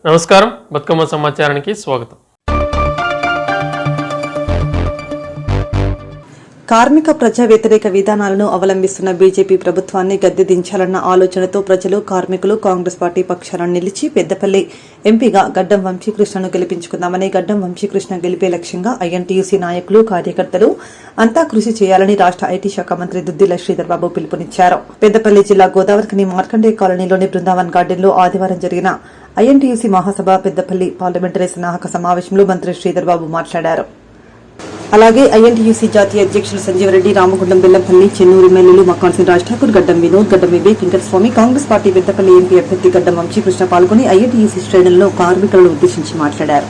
నమస్కారం, బతుకమ్మ సమాచారానికి స్వాగతం. కార్మిక ప్రజా వ్యతిరేక విధానాలను అవలంబిస్తున్న బీజేపీ ప్రభుత్వాన్ని గద్దె దించాలన్న ఆలోచనతో ప్రజలు, కార్మికులు కాంగ్రెస్ పార్టీ పక్షాన నిలిచి పెద్దపల్లి ఎంపీగా గడ్డం వంశీకృష్ణను గెలిపించుకుందామని, గడ్డం వంశీకృష్ణ గెలిపే లక్ష్యంగా ఐఎన్టీయూసీ నాయకులు, కార్యకర్తలు అంతా కృషి చేయాలని రాష్ట్ర ఐటీ శాఖ మంత్రి దుద్దిల శ్రీధర్ బాబు పిలుపునిచ్చారు. పెద్దపల్లి జిల్లా గోదావరిఖని మార్కండే కాలనీలోని బృందావన్ గార్డెన్లో ఆదివారం జరిగిన ఐఎన్టీయూసీ మహాసభ పెద్దపల్లి పార్లమెంటరీ సన్నాహక సమావేశంలో మంత్రి శ్రీధర్ బాబు మాట్లాడారు. అలాగే ఐఎన్టీయూసీ జాతీయ అధ్యక్షులు సంజీవరెడ్డి, రామగుండం, బెల్లంపల్లి, చెన్నూరు ఎమ్మెల్యేలు మక్కాన్సింగ్ రాజ్ ఠాకూర్, గడ్డం వినోద్, గడ్డం వివేక్, వెంకటస్వామి, కాంగ్రెస్ పార్టీ పెద్దపల్లి ఎంపీ అభ్యర్థి గడ్డం వంశీకృష్ణ పాల్గొని ఐఎన్టీయూసీ శ్రేణులను కార్మికులను ఉద్దేశించి మాట్లాడారు.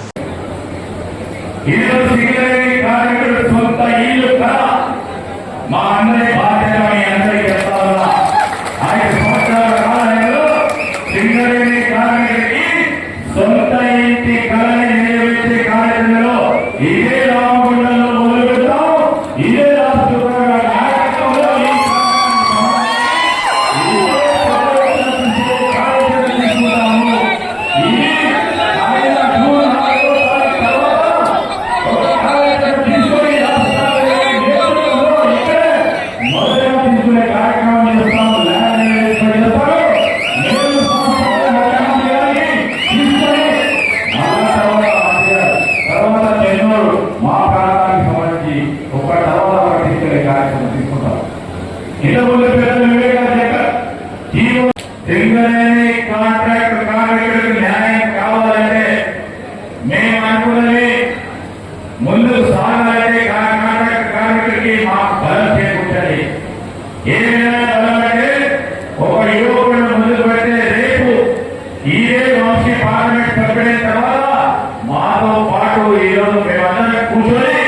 కాంట్రాక్ట్ కార్మికులకు న్యాయం కావాలంటే మేము అనుకున్నది ముందుకు సాగాలంటే కాంట్రాక్ట్ కార్మికులకి మాకు బలం చేకూర్చాలి. ఏదైనా బలం అంటే ఒక యువకుడు ముందుకు పెడితే రేపు ఇదే వంశీ పార్లమెంట్ సభ్యుడైన తర్వాత మాతో పాటు ఈరోజు మేమందరం కూర్చొని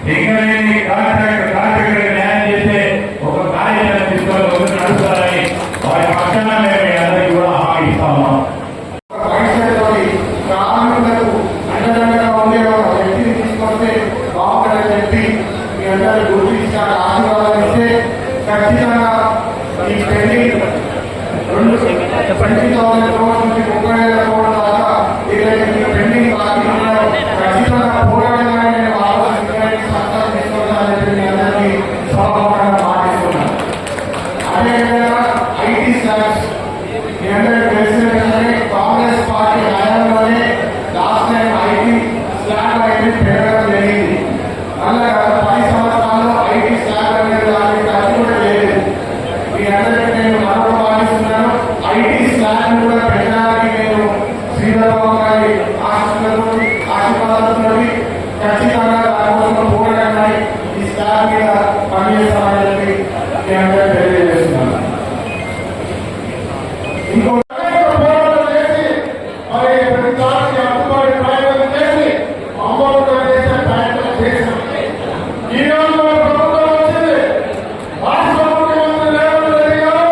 సింగరేణి కాంట్రాక్ట్ కార్మికులకు న్యాయం చేసే ఒక కార్యక్రమం తీసుకొని ముందుకు నడుస్తారని వారి పక్షాన మేము అందరికీ కూడా హామీ ఇస్తాము. కార్మికులకు అండదండగా ఉండే ఒక వ్యక్తిని తీసుకొస్తే బాగుంటుందని చెప్పి మీ అందరూ గుర్తించిన ఆశీర్వాదం ఇస్తే ఖచ్చితంగా ఈ పెళ్లింగ్ 20,000 crores నుంచి 30,000 crores దాకా ఏదైతే పెండింగ్ బాకీ ఉన్నాయో ఖచ్చితంగా పోరాడమని నేను ఆలోచించడానికి సత్తాలు తీసుకొస్తానని చెప్పి మీ అందరికీ సభాముఖంగా మాటిస్తున్నాను. అదేవిధంగా ఐటీ స్లాబ్స్ మీ అందరికీ తెలిసిన విషయమే, కాంగ్రెస్ పార్టీ హయాంలోనే లాస్ట్ టైం ఐటీ స్లాబ్ అనేది పెరగడం జరిగింది. మళ్ళా గత 10 సంవత్సరాల్లో ఐటీ స్లాబ్ అనేది దానికి ఖర్చు కూడా లేదు. మీ అందరికీ నేను మరొక భావిస్తున్నాను, ఐటీ స్లాబ్ కూడా పెట్టడానికి నేను శ్రీధరబాబు గారి ఆశీర్వాదంతో ఖచ్చితంగా దానికోసం పోరాడమని ఈ స్లాబ్ మీద పనిచేస్తామని చెప్పి మీ అందరూ తెలియజేస్తున్నాను. ఇంకో ఈ రోజు ప్రభుత్వం వచ్చింది. రాష్ట్ర ముఖ్యమంత్రి రేవంత్ రెడ్డి గారు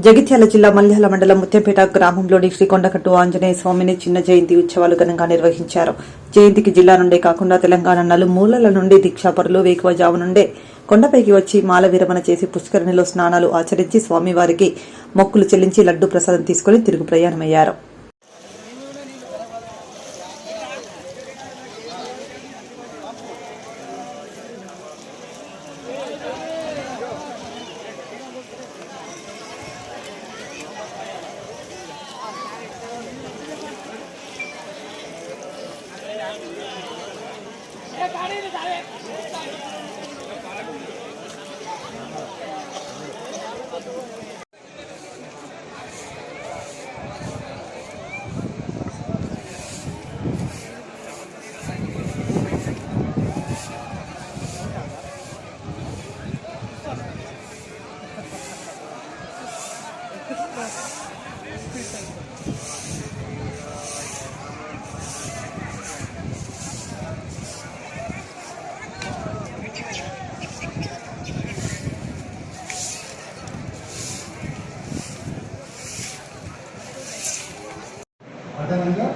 జగిత్యాల జిల్లా మల్యాల మండలం ముత్యంపేట గ్రామంలోని శ్రీకొండకట్టు ఆంజనేయ స్వామిని చిన్న జయంతి ఉత్సవాలు ఘనంగా నిర్వహించారు. జయంతికి జిల్లా నుండే కాకుండా తెలంగాణ నలుమూలల నుండి దీక్షాపరులు వేకువజాము నుండే కొండపైకి వచ్చి మాల విరమణ చేసి పుష్కరిణిలో స్నానాలు ఆచరించి స్వామివారికి మొక్కులు చెల్లించి లడ్డు ప్రసాదం తీసుకుని తిరుగు ప్రయాణమయ్యారు. అదనంగా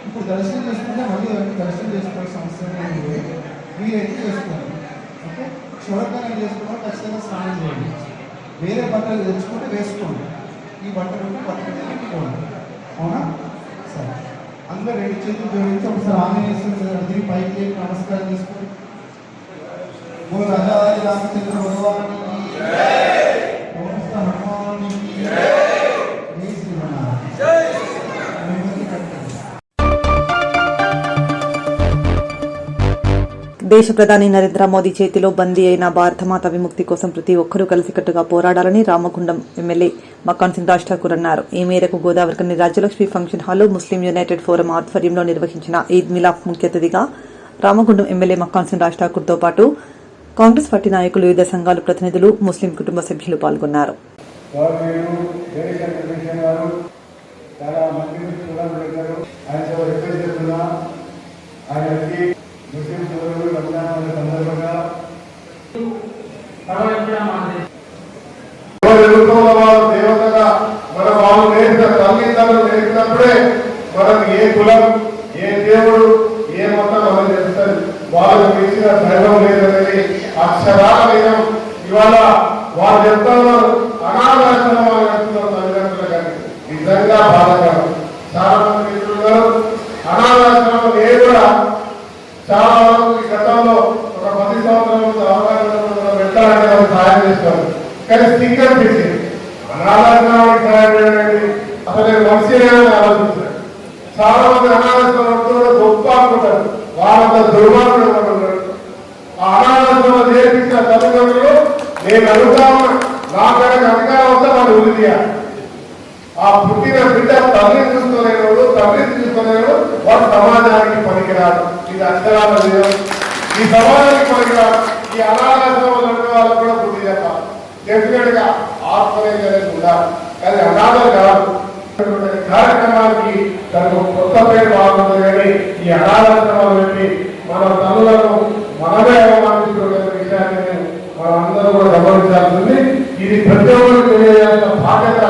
ఇప్పుడు దర్శనం చేసుకుంటే మళ్ళీ దర్శనం చేసుకోవాల్సిన అవసరం లేదు. మీరైతే చేసుకోండి. ఓకే, చూడగానే చేసుకున్నాం ఖచ్చితంగా స్నానం చేయండి. వేరే బట్టలు తెచ్చుకుంటే వేసుకోండి. ఈ బట్టలు ఉంటే బట్టలు తెచ్చుకోండి. అవునా? సరే, అందరూ రెండు చేతులు జోడించి ఒకసారి ఆంజనేయ తిరిగి పైకి లేపి నమస్కారం చేసుకోండి. ఓ రాజాది రామచంద్ర భగవానికి హనుమానికి జై శ్రీమన్నారాయణ. దేశ ప్రధాని నరేంద్ర మోదీ చేతిలో బందీ అయిన భారతమాత విముక్తి కోసం ప్రతి ఒక్కరూ కలిసికట్టుగా పోరాడాలని రామగుండం ఎమ్మెల్యే మక్కాన్ సింగ్ రాజ్ ఠాకూర్ అన్నారు. ఈ మేరకు గోదావరికని రాజ్యలక్ష్మి ఫంక్షన్ హాల్లో ముస్లిం యునైటెడ్ ఫోరం ఆధ్వర్యంలో నిర్వహించిన ఈద్ మిలాద్ ముఖ్య అతిథిగా రామగుండం ఎమ్మెల్యే మక్కాన్ సింగ్ రాజ్ ఠాకూర్ తో పాటు కాంగ్రెస్ పార్టీ నాయకులు, వివిధ సంఘాల ప్రతినిధులు, ముస్లిం కుటుంబ సభ్యులు పాల్గొన్నారు. ముస్లిం సోదరులు రంజాన్ సందర్భంగా దేవతగా మన వాళ్ళు నేర్పిన తల్లిదండ్రులు నేర్పినప్పుడే మనకు ఏ కులం, ఏ దేవుడు, ఏ మతం మనం తెలుస్తుంది. వాళ్ళకు ఇచ్చిన ధైర్యం లేదనేది అక్షరాల నిజం. ఇవాళ వాళ్ళు చెప్తున్నారు అనాథాశ్రమం వాళ్ళు చెప్తున్నారు తల్లిదండ్రులు, కానీ నిజంగా బాధకరం. చాలా మంది మిత్రులు అనాథాశ్రమం నేను కూడా చాలా వరకు ఈ గతంలో ఒక 10 సంవత్సరాల అవకాశం పెట్టాలంటే వాళ్ళు సహాయం చేస్తారు. కానీ స్టిక్కర్ చేసి అనాథాశ్రమానికి సహాయం చేయడానికి అసలు నేను వంశీయాలని ఆలోచిస్తాను. చాలా మంది అనాథాశ్రమంతో గొప్ప అనుకుంటారు, వాళ్ళంత దుర్మార్గులు ఉంటారు. ఆ అనాథాశ్రమం నేర్పించిన తల్లిదండ్రులు నేను అడుగుతాను, నాకైనా అధికారం వస్తే వాళ్ళు ఉరి తీయాలి. ఆ పుట్టిన బిడ్డ తల్లిని చూసుకోలేడు, తల్లిని చూసుకోలేడు, వాడు సమాజానికి పనికిరాడు. ఇది అక్షరాల నిజం. ఈ సమాజానికి పనికిరాడు. ఈ అనాథాశ్రమాలు అంటే వాళ్ళకు కూడా బుద్ధి చెప్పాలి. డెఫినెట్ గా ఆత్మనిర్భరం ఉండాలి, కానీ అనాథలు కాదు. కార్యక్రమానికి తనకు కొత్త పేరు బాగుంటుంది, కానీ ఈ అనాథాశ్రమాలు పెట్టి మన తల్లులను మనమే అవమానించుకునే విషయాన్ని మనం అందరూ కూడా గమనించాల్సింది. ఇది ప్రతి ఒక్కరు తెలియాల్సిన బాధ్యత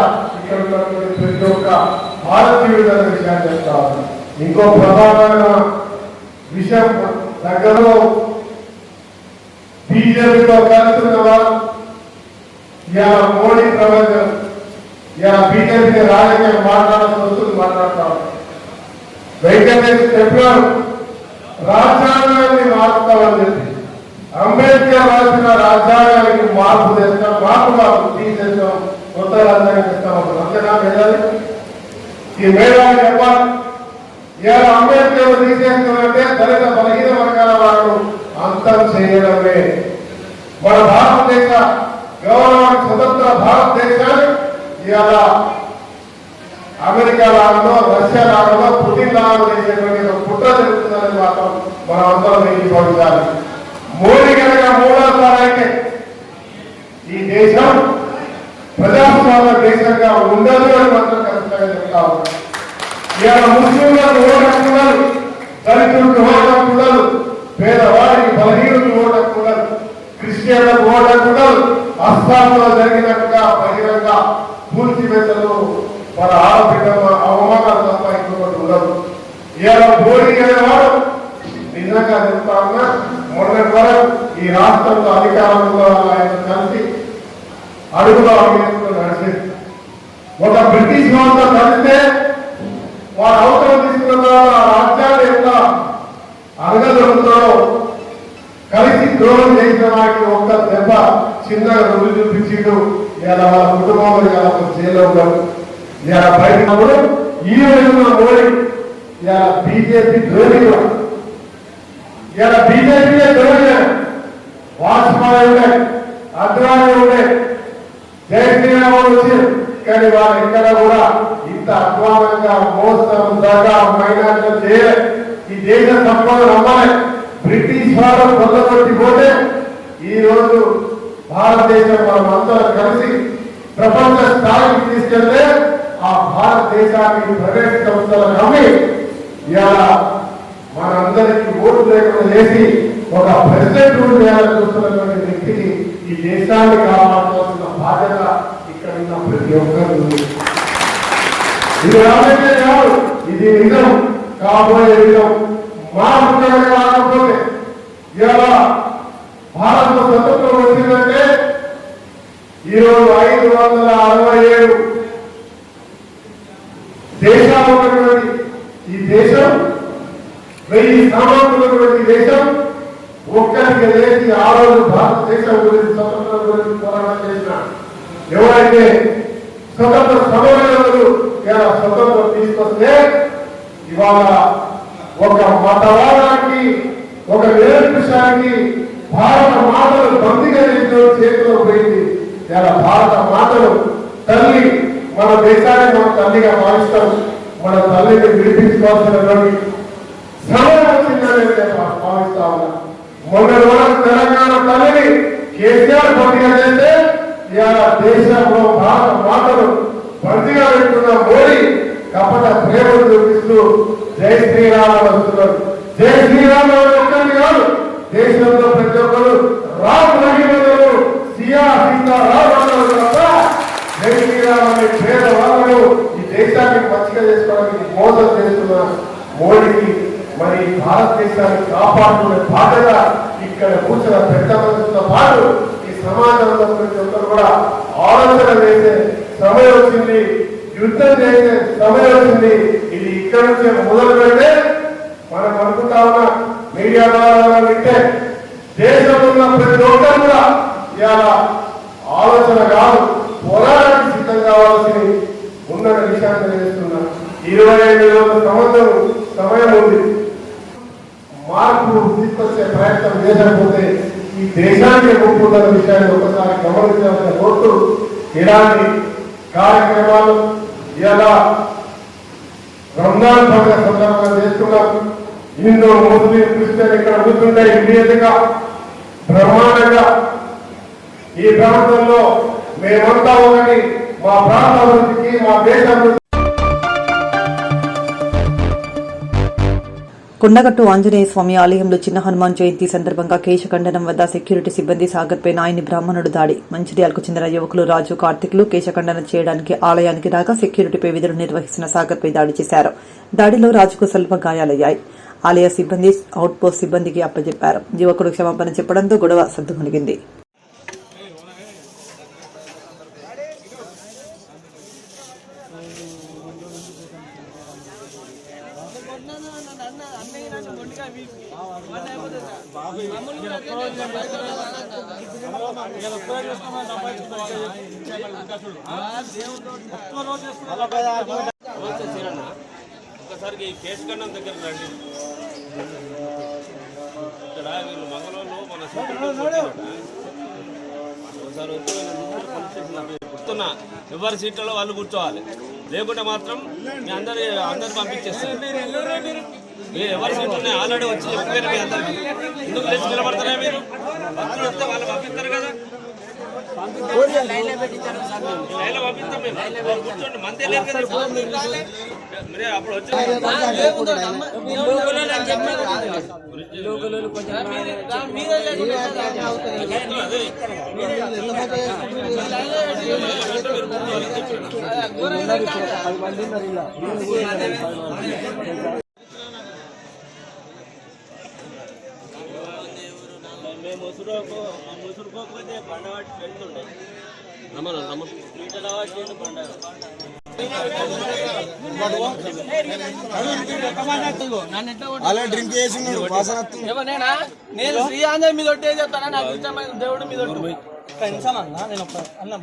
ప్రతి ఒక్క భారతీయుడు విషయాన్ని చెప్తా ఉన్నాను. ఇంకో ప్రధానమైన విషయం, దగ్గరలో బీజేపీతో కలుస్తున్న వారు ఇలా మోడీ ప్రపంచం ఇలా బీజేపీ రాజకీయం మాట్లాడుతాం. వెంకటేష్ చెప్పారు రాజ్యాంగాన్ని మార్పుతామని చెప్పి. అంబేద్కర్ రాసిన రాజ్యాంగానికి మార్పు తెస్తాం, మార్పు కాదు తీసేస్తాం, కొత్త రాజ్యాంగం ఇస్తాం. అంతేనా మేధావి? ఈ మేధావి చెప్పాలి. ఇవాళ అంబేద్కర్ తీసేస్తామంటే దళిత బలహీన వర్గాల వారు అంతం చేయడమే. మన భారతదేశ గౌరవానికి స్వతంత్ర భారతదేశాన్ని ఇవాళ అమెరికా లాగలో, రష్యా లాగలో, పుటిన్ లాగలో చేసేటువంటి కుట్ర జరుగుతుందని మాత్రం మనం అందరం భావించాలి. మోడీ కనుక మూడోసారి అయితే ఈ దేశం ప్రజాస్వామ్య దేశంగా ఉండదు అని మాత్రం ఖచ్చితంగా చెప్తాము. ఇవాళ ముస్లింలకు ఓటకుండదు, దళితులకు ఓటకుండదు, పేదవాడికి బలహీనులకు ఓటకుండదు, క్రిస్టియన్లకు ఓటకుండదు. అస్సాంలో జరిగినట్టుగా బహిరంగ భూ మన ఆడబిడ్డ అవమానాలు తప్ప ఇంకొకటి ఉండదు. ఇవాళ మోడీ అనేవాడు నిజంగా చెప్తా ఉన్నా, మొన్నటి వరకు ఈ రాష్ట్రంలో అధికారంలో ఆయన కలిసి అడుగులో అడిగేందుకు నడిచేది. ఒక బ్రిటిష్ వాళ్ళతో కలిస్తే వారు అవసరం తీసుకున్న ఆ రాజ్యాన్ని ఎంత అడగలుగుతారో కలిసి ద్రోహం చేసిన వారికి ఒక్క దెబ్బ చిన్నగా రుజువు చూపించిండు. ఇలా వాళ్ళ కుటుంబంలో ఇలా జైల్లో ఉన్నారు. ఇలా బయట కూడా ఈ విధంగా మోడీ ఇలా బీజేపీ ద్రోహి, ఇలా బీజేపీ ద్రోహి. వాజ్పేయి ఉండే, అద్వానీ ఉండే, జై శ్రీరామ్ వచ్చారు. కానీ వాళ్ళు ఎక్కడ కూడా ఇంత అధ్వానంగా మోసం దాకా మైనార్టీలు చేయలే. ఈ దేశ సంపద నమ్మలే. బ్రిటిష్ వారు కొల్లగొట్టిపోతే ఈ రోజు భారతదేశం మనం అందరం కలిసి ప్రపంచ స్థాయికి తీసుకెళ్తే ఆ భారతదేశానికి ప్రైవేట్ సంస్థలు నమ్మి ఇవాళ మనందరికీ ఓటు లేకుండా చేసి ఒక ప్రెసిడెంట్ చేయాలని చూస్తున్నటువంటి వ్యక్తికి ఈ దేశాన్ని కాపాడుకోవాల్సిన బాధ్యత ఇక్కడ ఉన్న ప్రతి ఒక్కరు ఉంది. ఇది రాజకీయ కాదు, ఇది నిజం. కాబోయే నిజం మార్పు కాకపోతే ఇవాళ భారత స్వతంత్రం వచ్చిందంటే ఈరోజు 567 దేశాలు ఉన్నటువంటి ఈ దేశం, 1000 సామాన్యులటువంటి దేశం ఒక్కరికి లేచి ఆ రోజు భారతదేశం గురించి స్వతంత్రం గురించి పోరాటం చేసిన ఎవరైతే స్వతంత్ర సమరయోధులు ఇలా స్వతంత్రం తీసుకొస్తే ఇవాళ ఒక మతవాదానికి, ఒక నిరంకుశానికి భారత మాతలు బందీగా చేతిలో పోయింది. ఇలా భారత మాతలు తల్లి, మన దేశాన్ని మన తల్లిగా భావిస్తాం. మన తల్లిని విడిపించుకోవాల్సినటువంటి సమయం వచ్చిందని భావిస్తా ఉన్నా. మొన్నటి వరకు తెలంగాణ తల్లిని కేసీఆర్ బందీగా చేస్తే ఇవాళ దేశంలో భారత మాతలు బందీగా పెట్టుకున్న మోడీ కపట ప్రేమను చూపిస్తూ జై శ్రీరామ్ వస్తున్నారు. జై శ్రీరామ్ ఒక్కరిని కాదు, దేశంలో ప్రతి ఒక్కరు రామ్ రహీమను సియా సీతా రామ్ అన్నారు తప్ప జై శ్రీరామ్ అనే పేద వాళ్ళను ఈ దేశాన్ని మంచిగా చేసుకోవడానికి మోసం చేస్తున్న మోడీకి మరి భారతదేశాన్ని కాపాడుకునే బాధ్యత ఇక్కడ కూర్చున్న పెద్ద మనుషులతో పాటు ఈ సమాజంలో ప్రతి ఒక్కరు కూడా ఆలోచన చేసే సమయం వచ్చింది, యుద్ధం చేసే సమయం వచ్చింది. ఇది ఇక్కడ నుంచే మొదలు పెడితే మనం అనుకుంటా ఉన్న మీడియా ద్వారా వింటే దేశంలో ఉన్న ప్రతి ఒక్కరు కూడా ఇవాళ ఆలోచన కాదు, పోరాటానికి సిద్ధం కావాల్సి ఉన్న విషయాన్ని తెలియజేస్తున్నా. 25 రోజుల సమయం ఉంది. మార్పు తీసుకొచ్చే ప్రయత్నం చేయకపోతే ఈ దేశానికి ఒప్పుకున్న విషయాన్ని ఒకసారి గమనించాల్సిన కోరుతూ ఇలాంటి కార్యక్రమాలు ఇలా రంజాన్ పండుగ సందర్భంగా చేస్తున్నాం. హిందూ, ముస్లిం, క్రిస్టియన్ ఇక్కడ కూర్చుంటే ఇమీడియట్గా బ్రహ్మాండంగా ఈ ప్రాంతంలో మేమంతా ఒకటి, మా ప్రాంత అభివృద్ధికి, మా దేశ అభివృద్ధి. కొండగట్టు ఆంజనేయ స్వామి ఆలయంలో చిన్న హనుమాన్ జయంతి సందర్భంగా కేశఖండనం వద్ద సెక్యూరిటీ సిబ్బంది సాగర్పై నాయని బ్రాహ్మణుడు దాడి. మంచిర్యాలకు చెందిన యువకులు రాజు, కార్తిక్లు కేశఖండనం చేయడానికి ఆలయానికి రాగా సెక్యూరిటీపై విధులు నిర్వహిస్తున్న సాగర్పై దాడి చేశారు. దాడిలో రాజుకు స్వల్ప గాయాలయ్యాయి. ఆలయ సిబ్బంది అవుట్ పోస్ట్ సిబ్బందికి అప్పచెప్పారు. యువకుడు క్షమాపణ చెప్పడంతో గొడవ సద్దుమణిగింది. ఒకసారి కేశఖండం దగ్గర రండి. ఇక్కడ వీళ్ళు మంగళంలో మన ఒకసారి కూర్చున్నా, ఎవరి సీట్లలో వాళ్ళు కూర్చోవాలి, లేకుంటే మాత్రం మీ అందరు పంపించేస్తారు. మీరు ఎవరి సీట్లు ఉన్నాయి ఆల్రెడీ వచ్చి చెప్పారు మీ అందరికి. ఎందుకు లేచి నిలబడతారా మీరు? భక్తులు వస్తే వాళ్ళు పంపిస్తారు కదా, లైన్లో పంపిస్తాం మేము. కూర్చోండి, మందే లేదు కదా మీరే అప్పుడు వచ్చి మేము ముసురుకోకపోతే పండగ పెడుతుండే రమ్మ పండగ డ్రింక్ చేసి నేను శ్రీ ఆంజనేయ మీద ఒట్టే చెప్తాను. నాకు ఇష్టమైన దేవుడు మీద అన్న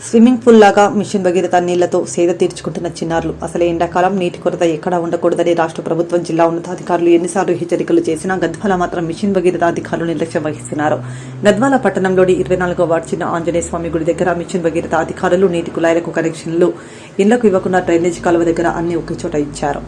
స్విమ్మింగ్ పూల్ లాగా మిషన్ భగీరథ నీళ్లతో సేద తీర్చుకుంటున్న చిన్నారులు. అసలే ఎండాకాలం నీటి కొరత ఎక్కడా ఉండకూడదని రాష్ట్ర ప్రభుత్వం, జిల్లా ఉన్నతాధికారులు ఎన్నిసార్లు హెచ్చరికలు చేసినా గద్వాల మాత్రం మిషన్ భగీరథ అధికారులు నిర్లక్ష్యం వహిస్తున్నారు. గద్వాల పట్టణంలోని 24వ వార్డు చిన్న ఆంజనేయ స్వామి గుడి దగ్గర మిషన్ భగీరథ అధికారులు నీటి కుళాయిలకు కనెక్షన్లు ఇళ్లకు ఇవ్వకుండా డ్రైనేజ్ కాలువ దగ్గర అన్ని ఒకేచోట ఇచ్చారు.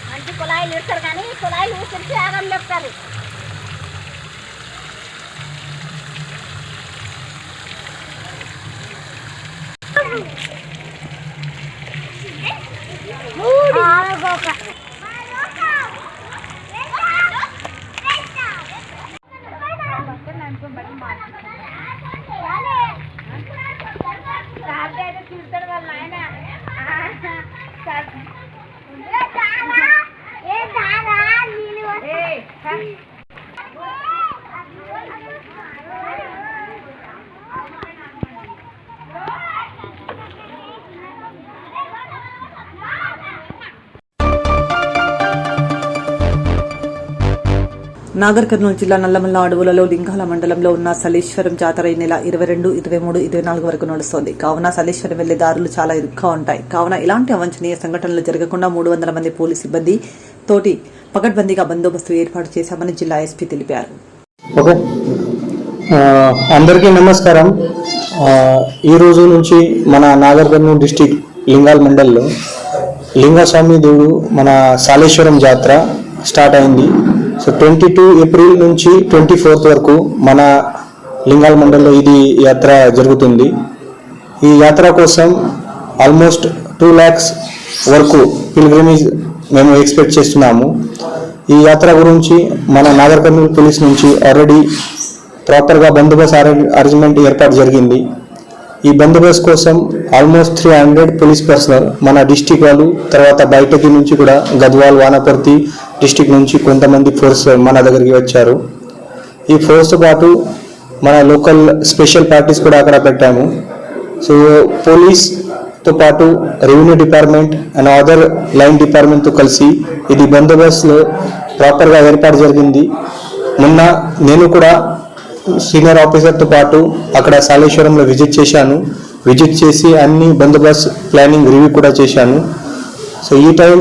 మంచి కుళాయిలు ఇస్తారు కానీ కుళాయిలు తెరిచి ఆగం చెప్తారు. చూస్తాడు వాళ్ళ ఆయన నాగర్ కర్నూలు జిల్లా నల్లమల్ల అడవులలో లింగాల మండలంలో ఉన్న సలేశ్వరం జాతర ఈ నెల 22, 23, 24 వరకు నడుస్తోంది. కావున సలేశ్వరం వెళ్లే దారులు చాలా ఇరుగ్గా ఉంటాయి. కావున ఇలాంటి అవాంఛనీయ సంఘటనలు జరగకుండా 300 మంది పోలీసు సిబ్బంది తోటి పకడ్బందీగా బందోబస్తు ఏర్పాటు చేశామని జిల్లా ఎస్పీ తెలిపారు. అందరికీ నమస్కారం. ఈ రోజు నుంచి మన నాగర్ కర్నూలు డిస్టిక్ లింగాల మండల్లో లింగస్వామి దేవుడు మన సాలేశ్వరం జాతర స్టార్ట్ అయింది. సో 22 ఏప్రిల్ నుంచి 24 వరకు మన లింగాల మండల్లో ఇది యాత్ర జరుగుతుంది. ఈ యాత్ర కోసం ఆల్మోస్ట్ 2 lakhs వరకు పిల్గ్రిమేజ్ మేము ఎక్స్పెక్ట్ చేస్తున్నాము. ఈ యాత్ర గురించి మన నాగర్ కర్నూలు పోలీస్ నుంచి ఆల్రెడీ ప్రాపర్గా బందోబస్తు అరేంజ్మెంట్ ఏర్పాటు జరిగింది. ఈ బందోబస్తు కోసం ఆల్మోస్ట్ 300 పోలీస్ పర్సనల్ మన డిస్టిక్ వాళ్ళు, తర్వాత బయటకి నుంచి కూడా గద్వాల్, వానపర్తి డిస్టిక్ నుంచి కొంతమంది ఫోర్స్ మన దగ్గరికి వచ్చారు. ఈ ఫోర్స్తో పాటు మన లోకల్ స్పెషల్ పార్టీస్ కూడా అక్కడ పెట్టాము. సో పోలీస్తో పాటు revenue department and other line డిపార్ట్మెంట్తో కలిసి ఇది బందోబస్తులో ప్రాపర్గా ఏర్పాటు జరిగింది. మొన్న నేను కూడా సీనియర్ ఆఫీసర్తో పాటు అక్కడ సాలేశ్వరంలో విజిట్ చేసి అన్ని బందోబస్తు ప్లానింగ్ రివ్యూ కూడా చేశాను. సో ఈ టైం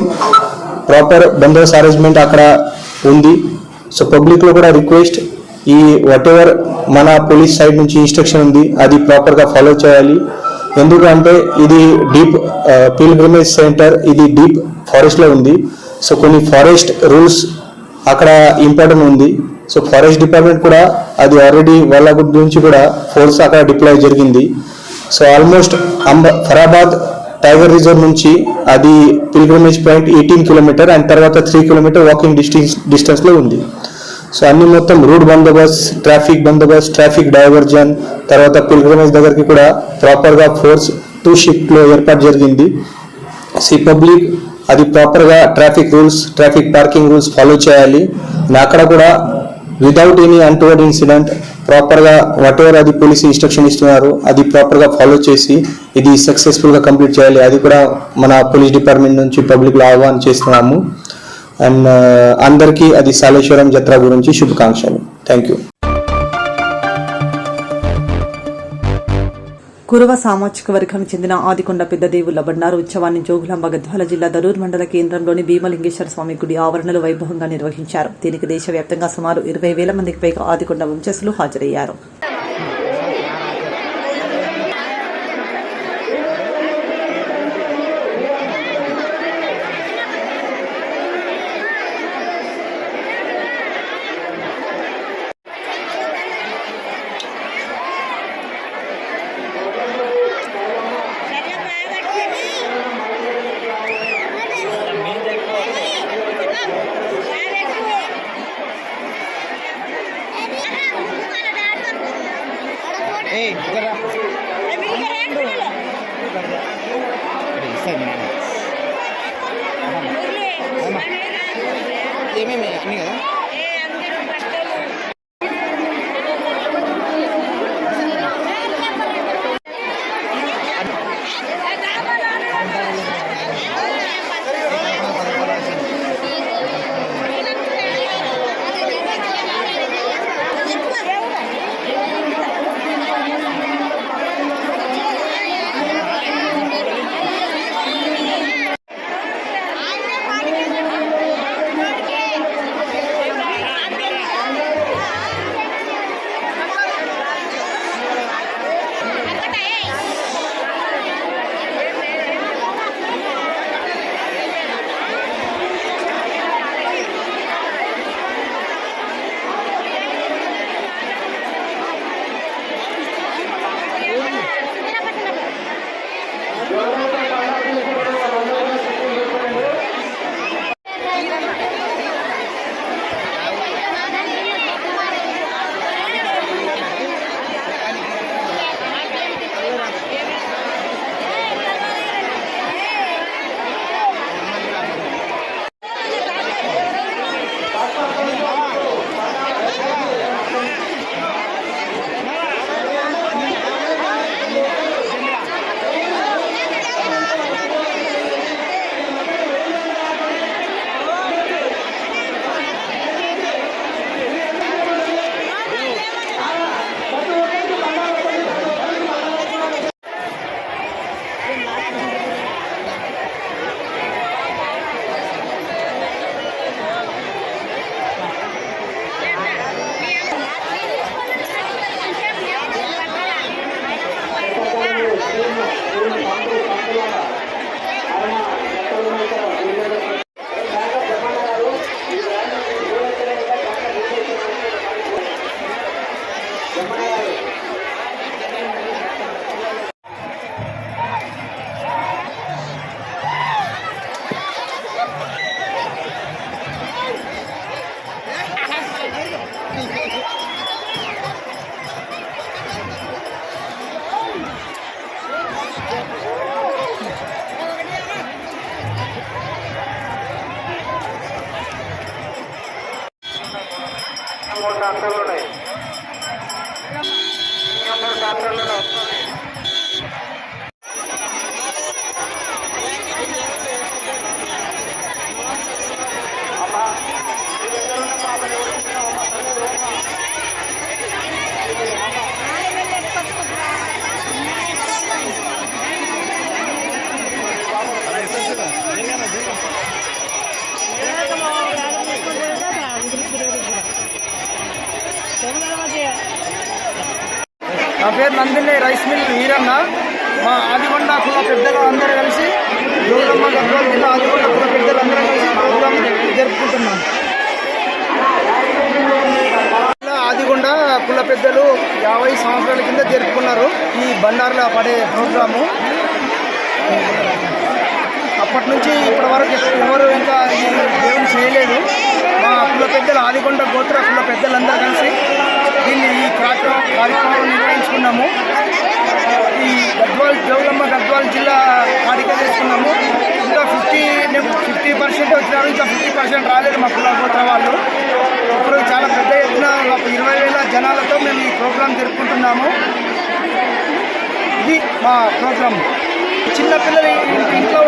ప్రాపర్ బందోబస్తు అరేంజ్మెంట్ అక్కడ ఉంది. సో పబ్లిక్లో కూడా రిక్వెస్ట్, ఈ వాట్ ఎవర్ మన పోలీస్ సైడ్ నుంచి ఇన్స్ట్రక్షన్ ఉంది అది ప్రాపర్గా ఫాలో చేయాలి. ఎందుకంటే ఇది డీప్ పిల్గ్రిమేజ్ సెంటర్, ఇది డీప్ ఫారెస్ట్లో ఉంది. సో కొన్ని ఫారెస్ట్ రూల్స్ అక్కడ ఇంపార్టెంట్ ఉంది. సో ఫారెస్ట్ డిపార్ట్మెంట్ కూడా అది ఆల్రెడీ వాళ్ళ గురించి కూడా ఫోర్స్ అక్కడ డిప్లాయ్ జరిగింది. సో ఆల్మోస్ట్ ఫరాబాద్ టైగర్ రిజర్వ్ నుంచి అది పిల్గ్రిమేజ్ పాయింట్ 18 కిలోమీటర్ అండ్ తర్వాత 3 కిలోమీటర్ వాకింగ్ డిస్టెన్స్లో ఉంది. సో అన్ని మొత్తం రూట్ బందోబస్తు, ట్రాఫిక్ డైవర్జన్, తర్వాత పిల్గ్రిమేజ్ దగ్గరికి కూడా ప్రాపర్గా ఫోర్స్ 2 షిఫ్ట్లో ఏర్పాటు జరిగింది. సి పబ్లిక్ అది ప్రాపర్గా traffic rules, traffic parking rules follow చేయాలి. అక్కడ కూడా వితౌట్ ఎనీ అన్టువర్డ్ ఇన్సిడెంట్ ప్రాపర్గా వాట్ ఎవర్ అది పోలీస్ ఇన్స్ట్రక్షన్ ఇస్తున్నారు అది ప్రాపర్గా ఫాలో చేసి ఇది సక్సెస్ఫుల్గా కంప్లీట్ చేయాలి. అది కూడా మన పోలీస్ డిపార్ట్మెంట్ నుంచి పబ్లిక్లో ఆహ్వానం చేస్తున్నాము. అండ్ అందరికీ అది సాలేశ్వరం జాతర గురించి శుభాకాంక్షలు. Thank you. కురువ సామాజిక వర్గానికి చెందిన ఆదికొండ పెద్దదేవుల బండారు ఉత్సవాన్ని జోగులాంబ గద్వాల జిల్లా దరూర్ మండల కేంద్రంలోని భీమలింగేశ్వర స్వామి గుడి ఆవరణలో వైభవంగా నిర్వహించారు. దీనికి దేశవ్యాప్తంగా సుమారు 20,000 మందికి పైగా ఆదికొండ వంశస్థులు హాజరయ్యారు. ఏమేమి అన్నీ కదా నా పేరు నందిని రైస్ మిల్ వీరన్న. మా ఆదికొండ కుల పెద్దలు అందరూ కలిసి జోగులమ్మ గద్వాల జిల్లా ఆదికొండ కుల పెద్దలు అందరూ కలిసి ప్రోగ్రాం జరుపుకుంటున్నాం. ఆదికొండ కుల పెద్దలు 50 సంవత్సరాల కింద జరుపుకున్నారు ఈ బండార్ల పడే ప్రోగ్రాము. అప్పటి నుంచి ఇప్పటి వరకు ఎవరు ఇంకా ఈ దేవుని చేయలేదు. మా కుల పెద్దలు ఆదికొండ గోత్ర కుల పెద్దలందరూ కలిసి దీన్ని ఈ కార్యక్రమం నిర్వహించుకున్నాము. ఈ జోగులమ్మ గద్వాల జిల్లా కాడిక చేసుకున్నాము. ఇంకా 50% వచ్చినారు, ఇంకా 50% రాలేదు మా కుల గోత్ర వాళ్ళు. ఇప్పుడు చాలా పెద్ద ఎత్తున 20,000 జనాలతో మేము ఈ ప్రోగ్రాం జరుపుకుంటున్నాము. ఇది మా ప్రోగ్రాం. చిన్నపిల్లలు ఇంట్లో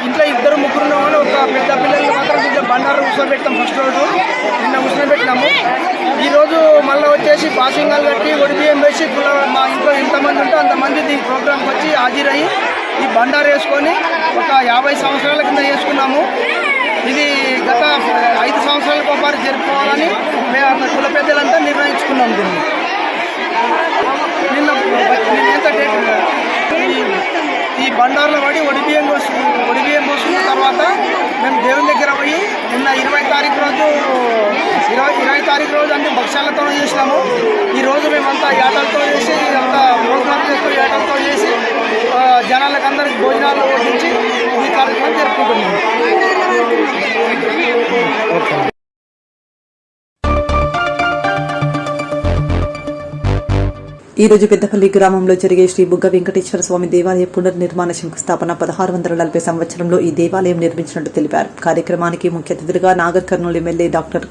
2-3 ఉన్నామని ఒక పెద్ద పిల్లలు మాత్రం కొంచెం బండారు కూర్చోబెడతాం. ఫస్ట్ రోజు నిన్న కూర్చోబెట్టినాము. ఈరోజు మళ్ళీ వచ్చేసి పాసింగాలు కట్టి ఒడిబియ్యం వేసి మా ఇంట్లో ఎంతమంది ఉంటే అంతమంది ఈ ప్రోగ్రాంకి వచ్చి హాజరయ్యి ఈ బండారు వేసుకొని ఒక 50 సంవత్సరాల కింద వేసుకున్నాము. ఇది గత 5 సంవత్సరాలకు ఒకసారి జరుపుకోవాలని మేము కుల పెద్దలంతా నిర్ణయించుకున్నాం. దీన్ని నిన్న ఎంత డేట్ ఈ బండారులో పడి ఒడిబియ్యం పోసుకున్న తర్వాత మేము దేవుని దగ్గర పోయి నిన్న 20 తారీఖు రోజు అన్ని భక్ష్యాలతో చేసినాము. ఈరోజు మేమంతా ఏటలతో చేసి అంతా ప్రోగ్రామ్ చేసుకుని ఏటలతో చేసి జనాలకు అందరికి భోజనాలు వడ్డించి ఈ కార్యక్రమం జరుపుకుంటున్నాము. ఈ రోజు పెద్దపల్లి గ్రామంలో జరిగే శ్రీ బుగ్గ వెంకటేశ్వర స్వామి దేవాలయ పునర్నిర్మాణ శంకుస్థాపన 1640 సంవత్సరంలో ఈ దేవాలయం నిర్మించినట్టు తెలిపారు. కార్యక్రమానికి ముఖ్య అతిథులుగా నాగర్ కర్నూలు ఎమ్మెల్యే డాక్టర్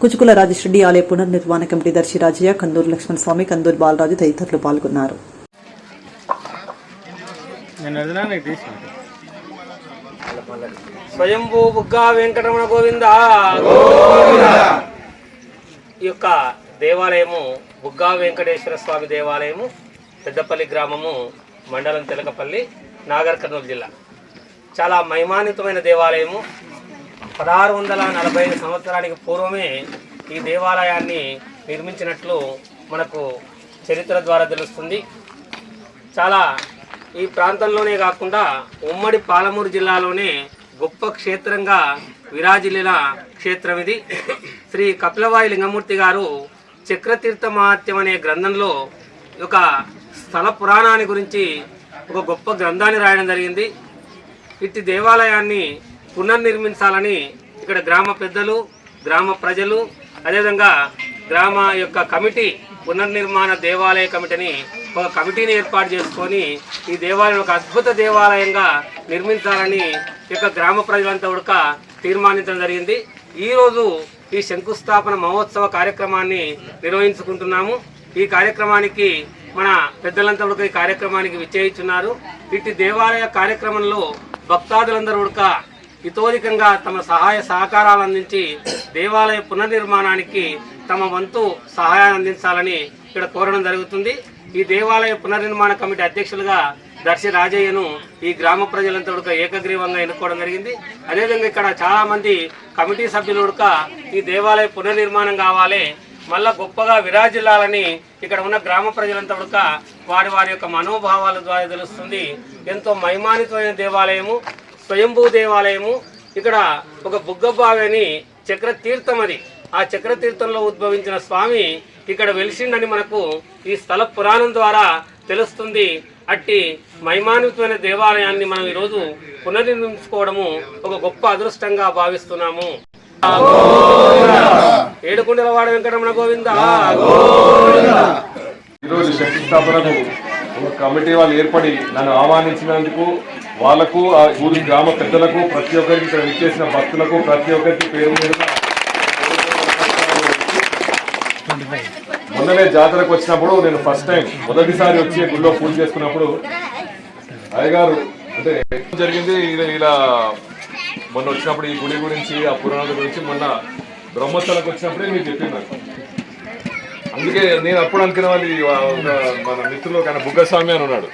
కుచుకుల రాజేశ్రెడ్డి, ఆలయ పునర్నిర్మాణ కమిటీ దర్శి రాజయ్య, కందూరు లక్ష్మణ స్వామి, కందూరు బాలరాజు తదితరులు పాల్గొన్నారు. స్వయంభూ బుగ్గా వెంకటరమణ గోవింద. ఈ యొక్క దేవాలయము బుగ్గా వెంకటేశ్వర స్వామి దేవాలయము, పెద్దపల్లి గ్రామము, మండలం తెలకపల్లి, నాగర్ కర్నూలు జిల్లా. చాలా మహిమాన్వితమైన దేవాలయము. 1645 సంవత్సరానికి పూర్వమే ఈ దేవాలయాన్ని నిర్మించినట్లు మనకు చరిత్ర ద్వారా తెలుస్తుంది. చాలా ఈ ప్రాంతంలోనే కాకుండా ఉమ్మడి పాలమూరు జిల్లాలోనే గొప్ప క్షేత్రంగా విరాజిల్లిన క్షేత్రం ఇది. శ్రీ కపిలవాయి లింగమూర్తి గారు చక్రతీర్థ మహాత్యం అనే గ్రంథంలో ఒక స్థల పురాణాన్ని గురించి ఒక గొప్ప గ్రంథాన్ని రాయడం జరిగింది. ఇట్టి దేవాలయాన్ని పునర్నిర్మించాలని ఇక్కడ గ్రామ పెద్దలు, గ్రామ ప్రజలు, అదేవిధంగా గ్రామ యొక్క కమిటీ, పునర్నిర్మాణ దేవాలయ కమిటీని ఒక కమిటీని ఏర్పాటు చేసుకొని ఈ దేవాలయం ఒక అద్భుత దేవాలయంగా నిర్మించాలని యొక్క గ్రామ ప్రజలంతా కూడా తీర్మానించడం జరిగింది. ఈరోజు ఈ శంకుస్థాపన మహోత్సవ కార్యక్రమాన్ని నిర్వహించుకుంటున్నాము. ఈ కార్యక్రమానికి మన పెద్దలంతా కూడా ఈ కార్యక్రమానికి విచ్చేయిస్తున్నారు. ఇట్టి దేవాలయ కార్యక్రమంలో భక్తాదులందరూ కూడా హితోధికంగా తమ సహాయ సహకారాలు అందించి దేవాలయ పునర్నిర్మాణానికి తమ వంతు సహాయాన్ని అందించాలని ఇక్కడ కోరడం జరుగుతుంది. ఈ దేవాలయ పునర్నిర్మాణ కమిటీ అధ్యక్షులుగా దర్శి రాజయ్యను ఈ గ్రామ ప్రజలంతా కూడా ఏకగ్రీవంగా ఎన్నుకోవడం జరిగింది. అదేవిధంగా ఇక్కడ చాలా మంది కమిటీ సభ్యులు కూడా ఈ దేవాలయ పునర్నిర్మాణం కావాలి, మళ్ళా గొప్పగా విరాజిల్లాలని ఇక్కడ ఉన్న గ్రామ ప్రజలంతా కూడా వారి వారి యొక్క మనోభావాల ద్వారా తెలుస్తుంది. ఎంతో మహిమాన్వితమైన దేవాలయము, స్వయంభూ దేవాలయము. ఇక్కడ ఒక బుగ్గబావి అని చక్రతీర్థం, అది ఆ చక్రతీర్థంలో ఉద్భవించిన స్వామి ఇక్కడ వెలిసిండని మనకు ఈ స్థల పురాణం ద్వారా తెలుస్తుంది. అట్టి మహిమాన్వితమైన దేవాలయాన్ని మనం ఈరోజు పునర్నిర్మించుకోవడము ఒక గొప్ప అదృష్టంగా భావిస్తున్నాము. ఏడుకొండలవాడ వెంకటరమణ గోవింద. ఈరోజు శంకుస్థాపనకు ఒక కమిటీ వాళ్ళు ఏర్పడి నన్ను ఆహ్వానించినందుకు వాళ్లకు, ఆ ఊరి గ్రామ పెద్దలకు, ప్రతి ఒక్కరికి ఇక్కడ విచ్చేసిన భక్తులకు ప్రతి ఒక్కరికి పేరు మీద మొన్ననే జాతరకు వచ్చినప్పుడు నేను ఫస్ట్ టైం మొదటిసారి వచ్చి గుళ్ళో పూజ చేసుకున్నప్పుడు అయ్యగారు అంటే జరిగింది ఇలా మొన్న వచ్చినప్పుడు ఈ గుడి గురించి, ఆ పురాణాల గురించి మొన్న బ్రహ్మోత్సవాలకు వచ్చినప్పుడే మీరు చెప్పింది. అందుకే నేను అప్పుడు అనుకునే వాళ్ళు మన మిత్రులు కానీ బుగ్గస్వామి అని ఉన్నాడు.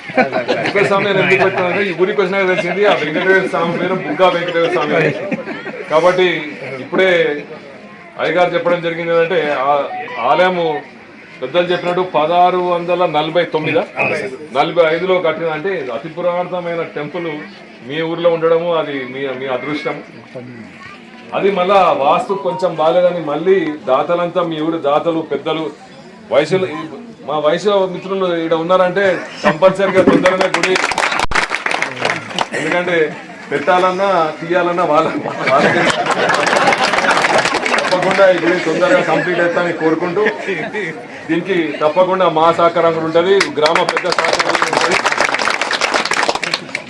బుగ్గస్వామి అని ఎందుకు పెట్టానంటే ఈ గురికి వచ్చినాక తెలిసింది ఆ వెంకటేశ్వర స్వామి పేరు బుగ్గా వెంకటేశ్వర స్వామి అని. కాబట్టి ఇప్పుడే అయ్యగారు చెప్పడం జరిగింది ఏంటంటే ఆలయము పెద్దలు చెప్పినట్టు 1649 కట్టిన, అంటే అతి పురాతనమైన టెంపుల్ మీ ఊర్లో ఉండడము అది మీ అదృష్టం. అది మళ్ళా వాస్తు కొంచెం బాగాలేదని మళ్ళీ దాతలంతా మీ ఊరు దాతలు పెద్దలు వయసులో మా వయసు మిత్రులు ఇక్కడ ఉన్నారంటే కంపల్సరిగా తొందరగా గుడి, ఎందుకంటే పెట్టాలన్నా తీయాలన్నా వాళ్ళకి తప్పకుండా ఈ గుడి తొందరగా కంప్లీట్ అవుతానని కోరుకుంటూ దీనికి తప్పకుండా మా సహకారం కూడా ఉంటుంది, గ్రామ పెద్ద సహకారం ఉంటుంది.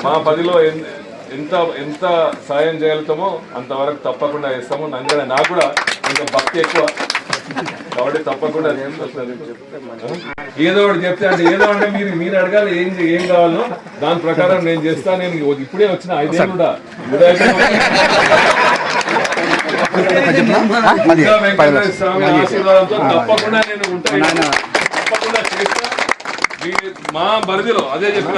మా పదిలో ఎంత సాయం చేయగలుగుతామో అంతవరకు తప్పకుండా ఇస్తాము. నాకు కూడా కొంచెం భక్తి ఎక్కువ కాబట్టి తప్పకుండా ఏదో ఒకటి చెప్తే అంటే ఏదో అంటే మీరు అడగాలి ఏం కావాలో దాని ప్రకారం నేను చేస్తా. నేను ఇప్పుడే వచ్చిన 5 ఏళ్ళు కూడా వెంకటేశ్వర స్వామి ఆశీర్వాదంతో తప్పకుండా నేను ఉంటాను, తప్పకుండా చేస్తా. మా పరిధిలో అదే చెప్పిన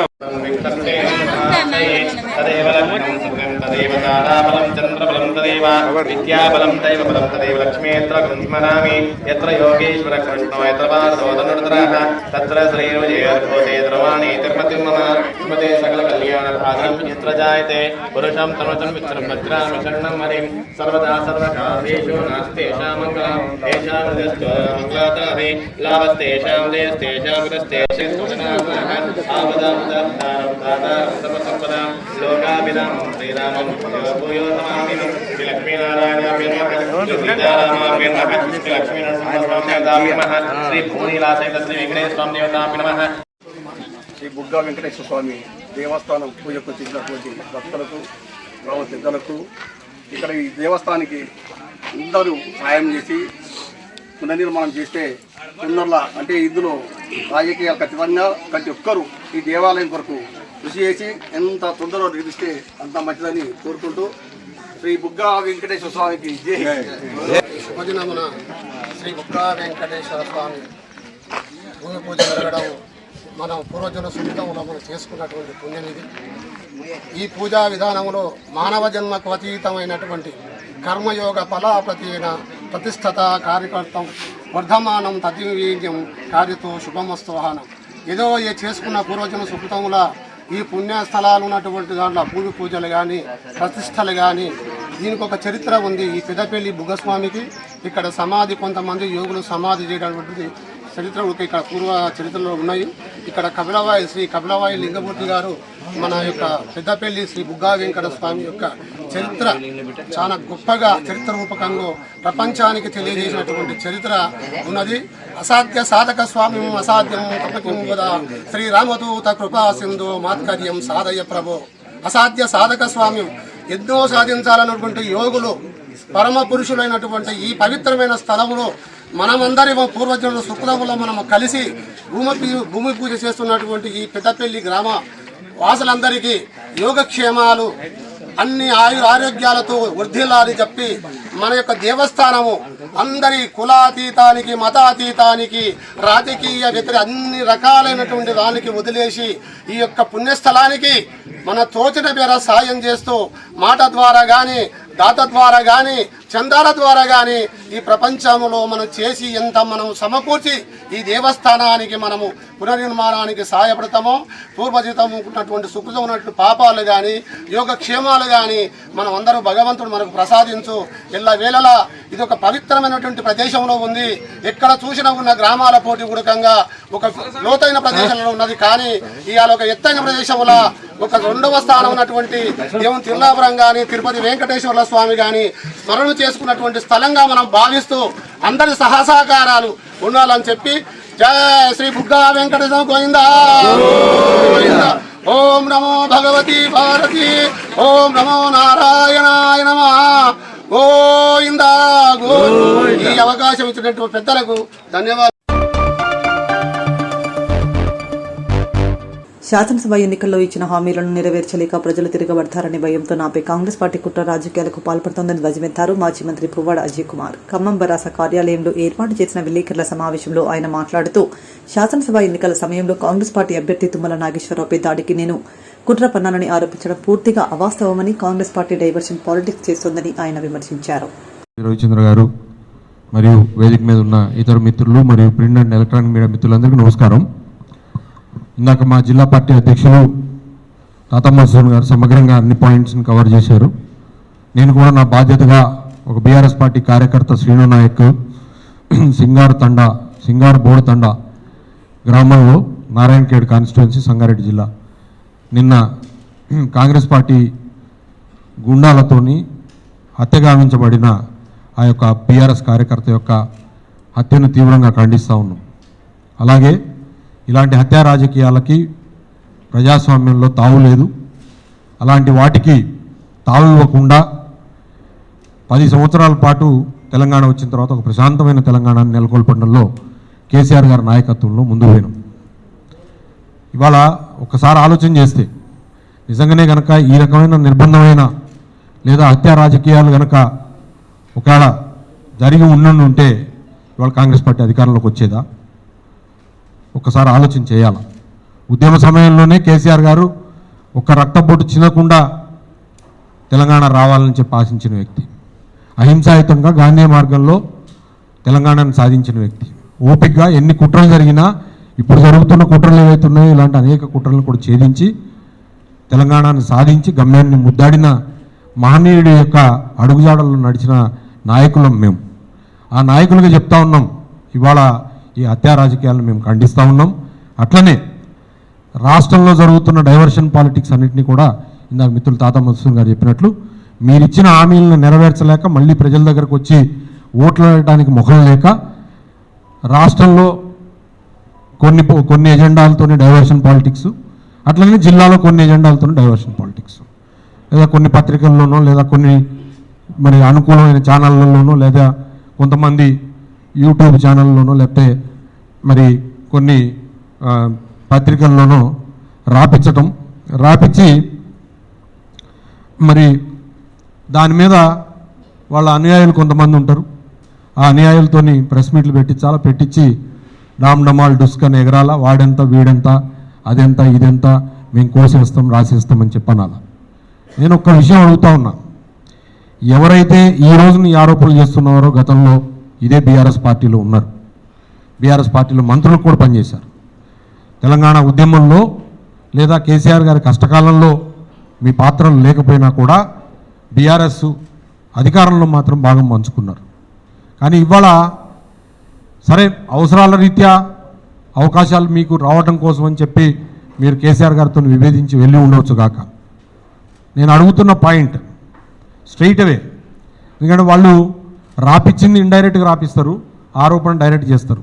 చంద్రబలం తదేవ విద్యాబలం దైవ బలం తదేవ లక్ష్మీయత్ర గ్రంథిమనామి యత్ర యోగేశ్వర కృష్ణో యత్ర పార్థోదనుర్ధరః తత్ర శ్రీర్విజయోద్భూతే ద్రవాణి తిరుపతి మమ శ్రీమతే సకల కళ్యాణ यत्र जायते पुरुषं तमचं मित्रं भद्रामि शरणं हरिं सर्वदा सर्वकार्येषु नास्तेषां मङ्गलं तेषां हृदयश्चोदमङ्गलातारे लाभस्तेषां देस्तेषां कृतस्तेषां सर्वसम्पदां लोकाभिरां श्रीरामं भूयो नमामि श्री भूनिलासहित श्री वेंकटेश्वर स्वामी देवताभ्यो नमः। శ్రీ బుగ్గా వెంకటేశ్వర స్వామి దేవస్థానం పూజకు చేసినటువంటి భక్తులకు గ్రామ పెద్దలకు ఇక్కడ ఈ దేవస్థానానికి అందరూ సాయం చేసి పునర్నిర్మాణం చేస్తే పునర్ల అంటే ఇందులో రాజకీయాలు ఖచ్చితంగా ప్రతి ఒక్కరూ ఈ దేవాలయం కొరకు కృషి చేసి ఎంత తొందరగా నిర్మిస్తే అంత మంచిదని కోరుకుంటూ శ్రీ బుగ్గా వెంకటేశ్వర స్వామికి జై. శుభదినమున శ్రీ బుగ్గా వెంకటేశ్వర స్వామి భూమి పూజ జరగడం మనం పూర్వజన సుకృతంలో మనం చేసుకున్నటువంటి పుణ్యం ఇది. ఈ పూజా విధానంలో మానవ జన్మకు అతీతమైనటువంటి కర్మయోగ ఫలాప్రతీన ప్రతిష్టత కార్యకర్తం వర్ధమానం తద్వీర్యం కార్యతో శుభమస్తవాహనం. ఏదో ఏ చేసుకున్న పూర్వజన సుకృతముల ఈ పుణ్యస్థలాలు ఉన్నటువంటి దాంట్లో భూమి పూజలు కానీ ప్రతిష్టలు కానీ దీనికి ఒక చరిత్ర ఉంది. ఈ పెద్దపల్లి బుగ్గస్వామికి ఇక్కడ సమాధి కొంతమంది యోగులు సమాధి చేయడం చరిత్రలు ఇక్కడ పూర్వ చరిత్రలో ఉన్నాయి. ఇక్కడ కపిలవాయి శ్రీ కపిలవాయి లింగమూర్తి గారు మన యొక్క పెద్దపల్లి శ్రీ బుగ్గా వెంకట స్వామి యొక్క చరిత్ర చాలా గొప్పగా చరిత్ర రూపకంగా ప్రపంచానికి తెలియజేసినటువంటి చరిత్ర ఉన్నది. అసాధ్య సాధక స్వామి అసాధ్యం కపకిం వద శ్రీరామదూత కృపా సింధు మాత్కర్యం సాధయ ప్రభో. అసాధ్య సాధక స్వామ్యం ఎన్నో సాధించాలన్నటువంటి యోగులు పరమ పురుషులైనటువంటి ఈ పవిత్రమైన స్థలంలో మనమందరి పూర్వజనుల సుకృతంలో మనము కలిసి భూమి పూజ చేస్తున్నటువంటి ఈ పెద్దపల్లి గ్రామ వాసులందరికీ యోగక్షేమాలు అన్ని ఆరోగ్యాలతో వృద్ధిలాని చెప్పి మన యొక్క దేవస్థానము అందరి కులాతీతానికి మతాతీతానికి రాజకీయ అన్ని రకాలైనటువంటి దానికి వదిలేసి ఈ యొక్క పుణ్యస్థలానికి మన తోచిన పేర సాయం చేస్తూ మాట ద్వారా కానీ దాత ద్వారా కానీ చందాల ద్వారా కానీ ఈ ప్రపంచంలో మనం చేసి ఎంత మనం సమకూర్చి ఈ దేవస్థానానికి మనము పునర్నిర్మాణానికి సహాయపడతామో పూర్వజితం ఉన్నటువంటి సుకృతం ఉన్నటువంటి పాపాలు కానీ యోగక్షేమాలు కానీ మనం అందరూ భగవంతుడు మనకు ప్రసాదించు. ఎల్లవేళలా ఇది ఒక పవిత్రమైనటువంటి ప్రదేశంలో ఉంది. ఎక్కడ చూసినా ఉన్న గ్రామాల పోటీ గురకంగా ఒక లోతైన ప్రదేశంలో ఉన్నది. కానీ ఇవాళ ఒక ఎత్తైన ప్రదేశంలో ఒక రెండవ స్థానం ఉన్నటువంటి దేవుని తిరులాపురం కానీ తిరుపతి వెంకటేశ్వర స్వామి కానీ స్మరణ చేసుకున్నటువంటి స్థలంగా మనం భావిస్తూ అందరి సహసహకారాలు ఉండాలని చెప్పి జై శ్రీ బుగ్గా వెంకటేశ్వర గోవిందా. ఓం నమో భగవతి భారతి ఓం నమో నారాయణాయ నమః గోవిందా గోవిందా. ఈ అవకాశం ఇచ్చినటువంటి పెద్దలకు ధన్యవాదాలు. శాసనసభ ఎన్నికల్లో ఇచ్చిన హామీలను నెరవేర్చలేక ప్రజలు తిరగబడతారనే భయంతో నాపై కాంగ్రెస్ పార్టీ కుట్ర రాజకీయాలకు పాల్పడుతోందని ధ్వజమెత్తారు మాజీ మంత్రి పువ్వాడ అజయ్ కుమార్. ఖమ్మం బరాస కార్యాలయంలో ఏర్పాటు చేసిన విలేకరుల సమావేశంలో ఆయన మాట్లాడుతూ శాసనసభ ఎన్నికల సమయంలో కాంగ్రెస్ పార్టీ అభ్యర్థి తుమ్మల నాగేశ్వరరావుపై దాడికి నేను కుట్ర పన్నానని ఆరోపించడం పూర్తిగా అవాస్తవమని కాంగ్రెస్ పార్టీ డైవర్షన్ పాలిటిక్స్ చేస్తోందని ఆయన విమర్శించారు. రవిచంద్ర గారు మరియు వేదిక మీద ఉన్న ఇతర మిత్రులు మరియు ప్రింట్ అండ్ ఎలక్ట్రానిక్ మీడియా మిత్రులందరికీ నమస్కారం. ఇందాక మా జిల్లా పార్టీ అధ్యక్షులు తాతమ్మశ్వరం గారు సమగ్రంగా అన్ని పాయింట్స్ని కవర్ చేశారు. నేను కూడా నా బాధ్యతగా ఒక బీఆర్ఎస్ పార్టీ కార్యకర్త శ్రీను నాయక్ సింగారు బోడు తండా గ్రామంలో నారాయణఖేడ్ కాన్స్టిట్యున్సీ సంగారెడ్డి జిల్లా నిన్న కాంగ్రెస్ పార్టీ గుండాలతోని హత్యగావించబడిన ఆ యొక్క బీఆర్ఎస్ కార్యకర్త యొక్క హత్యను తీవ్రంగా ఖండిస్తూ ఉన్నాం. అలాగే ఇలాంటి హత్యా రాజకీయాలకి ప్రజాస్వామ్యంలో తావు లేదు. అలాంటి వాటికి తావు ఇవ్వకుండా 10 సంవత్సరాల పాటు తెలంగాణ వచ్చిన తర్వాత ఒక ప్రశాంతమైన తెలంగాణను నెలకొల్పడంలో కేసీఆర్ గారి నాయకత్వంలో ముందుకు పోయినాం. ఇవాళ ఒకసారి ఆలోచన చేస్తే నిజంగానే కనుక ఈ రకమైన నిర్బంధమైన లేదా హత్యా రాజకీయాలు కనుక ఒకవేళ జరిగి ఉంటే ఇవాళ కాంగ్రెస్ పార్టీ అధికారంలోకి వచ్చేదా? ఒకసారి ఆలోచన చేయాలి. ఉద్యమ సమయంలోనే కేసీఆర్ గారు ఒక రక్తబొట్టు చిన్నకుండా తెలంగాణ రావాలని చెప్పి ఆశించిన వ్యక్తి, అహింసాయుతంగా గాంధీ మార్గంలో తెలంగాణను సాధించిన వ్యక్తి. ఓపికగా ఎన్ని కుట్రలు జరిగినా ఇప్పుడు జరుగుతున్న కుట్రలు ఏవైతే ఉన్నాయో ఇలాంటి అనేక కుట్రలను కూడా ఛేదించి తెలంగాణను సాధించి గమ్యాన్ని ముద్దాడిన మహనీయుడి యొక్క అడుగుజాడల్లో నడిచిన నాయకులం మేము. ఆ నాయకులుగా చెప్తా ఉన్నాం, ఇవాళ ఈ హత్యా రాజకీయాలను మేము ఖండిస్తూ ఉన్నాం. అట్లనే రాష్ట్రంలో జరుగుతున్న డైవర్షన్ పాలిటిక్స్ అన్నింటినీ కూడా ఇందాక మిత్రులు తాతా మధుసూదన్ గారు చెప్పినట్లు మీరిచ్చిన హామీలను నెరవేర్చలేక మళ్ళీ ప్రజల దగ్గరకు వచ్చి ఓట్లు వేయడానికి మొహం లేక రాష్ట్రంలో కొన్ని ఎజెండాలతోనే డైవర్షన్ పాలిటిక్స్, అట్లనే జిల్లాలో కొన్ని ఎజెండాలతోనే డైవర్షన్ పాలిటిక్స్, లేదా కొన్ని పత్రికల్లోనో లేదా కొన్ని మరి అనుకూలమైన ఛానళ్ళలోనో లేదా కొంతమంది యూట్యూబ్ ఛానల్లోనో లేకపోతే మరి కొన్ని పత్రికల్లోనో రాపించి మరి దాని మీద వాళ్ళ అనుయాయులు కొంతమంది ఉంటారు. ఆ అనుయాయులతోని ప్రెస్ మీట్లు పెట్టించి డామ్ డమాల్ డుస్కన్ ఎగరాల, వాడెంత వీడెంత అదెంత ఇదెంత మేము కోసేస్తాం రాసేస్తామని చెప్పనాలా. నేను ఒక్క విషయం అడుగుతా ఉన్నా, ఎవరైతే ఈ రోజుని ఆరోపణలు చేస్తున్నారో గతంలో ఇదే బీఆర్ఎస్ పార్టీలో ఉన్నారు, బీఆర్ఎస్ పార్టీలో మంత్రులు కూడా పనిచేశారు. తెలంగాణ ఉద్యమంలో లేదా కేసీఆర్ గారి కష్టకాలంలో మీ పాత్రలు లేకపోయినా కూడా బీఆర్ఎస్ అధికారంలో మాత్రం భాగం పంచుకున్నారు. కానీ ఇవాళ సరే అవసరాల రీత్యా అవకాశాలు మీకు రావటం కోసం అని చెప్పి మీరు కేసీఆర్ గారితో విభేదించి వెళ్ళి ఉండవచ్చు కాక, నేను అడుగుతున్న పాయింట్ స్ట్రైట్ అవే, ఎందుకంటే వాళ్ళు రాపిచ్చింది ఇండైరెక్ట్గా రాపిస్తారు, ఆరోపణ డైరెక్ట్ చేస్తారు,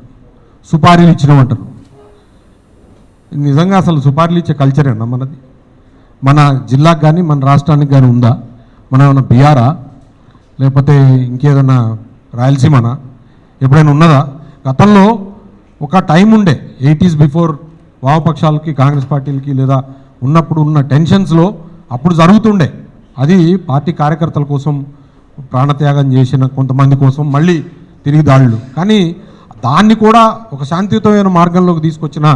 సుపారీలు ఇచ్చినామంటారు. నిజంగా అసలు సుపారీలు ఇచ్చే కల్చరేనా మనది? మన జిల్లాకు కానీ మన రాష్ట్రానికి కానీ ఉందా? మనం ఏమన్నా బీఆరా లేకపోతే ఇంకేదన్నా రాయలసీమనా? ఎప్పుడైనా ఉన్నదా? గతంలో ఒక టైం ఉండే 80s బిఫోర్ వామపక్షాలకి కాంగ్రెస్ పార్టీలకి లేదా ఉన్నప్పుడు ఉన్న టెన్షన్స్లో అప్పుడు జరుగుతుండే. అది పార్టీ కార్యకర్తల కోసం ప్రాణత్యాగం చేసిన కొంతమంది కోసం మళ్ళీ తిరిగి దాడులు. కానీ దాన్ని కూడా ఒక శాంతియుతమైన మార్గంలోకి తీసుకొచ్చిన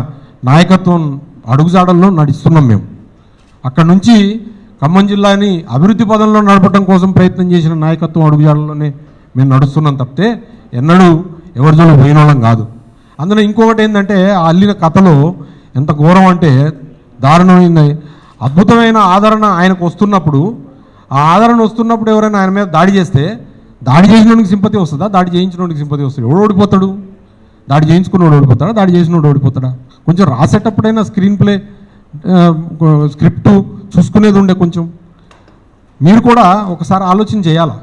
నాయకత్వం అడుగుజాడల్లో నడుస్తున్నాం మేము. అక్కడ నుంచి ఖమ్మం జిల్లాని అభివృద్ధి పదంలో నడపడం కోసం ప్రయత్నం చేసిన నాయకత్వం అడుగుజాడల్లోనే మేము నడుస్తున్నాం తప్పితే ఎన్నడూ ఎవరి జోలు పోయిన వాళ్ళం కాదు. అందులో ఇంకొకటి ఏంటంటే ఆ అల్లిన కథలో ఎంత ఘోరం అంటే దారుణమైంది. అద్భుతమైన ఆదరణ ఆయనకు వస్తున్నప్పుడు, ఆ ఆదరణ వస్తున్నప్పుడు ఎవరైనా ఆయన మీద దాడి చేస్తే దాడి చేసినోడికి సింపతి వస్తుందా? దాడి చేయించినోడికి సింపతి వస్తుంది? ఎవడు ఓడిపోతాడు? దాడి చేయించుకున్నోడు ఓడిపోతాడా? దాడి చేసినోడు ఓడిపోతాడా? కొంచెం రాసేటప్పుడైనా స్క్రీన్ ప్లే స్క్రిప్టు చూసుకునేది ఉండే. కొంచెం మీరు కూడా ఒకసారి ఆలోచన చేయాలా.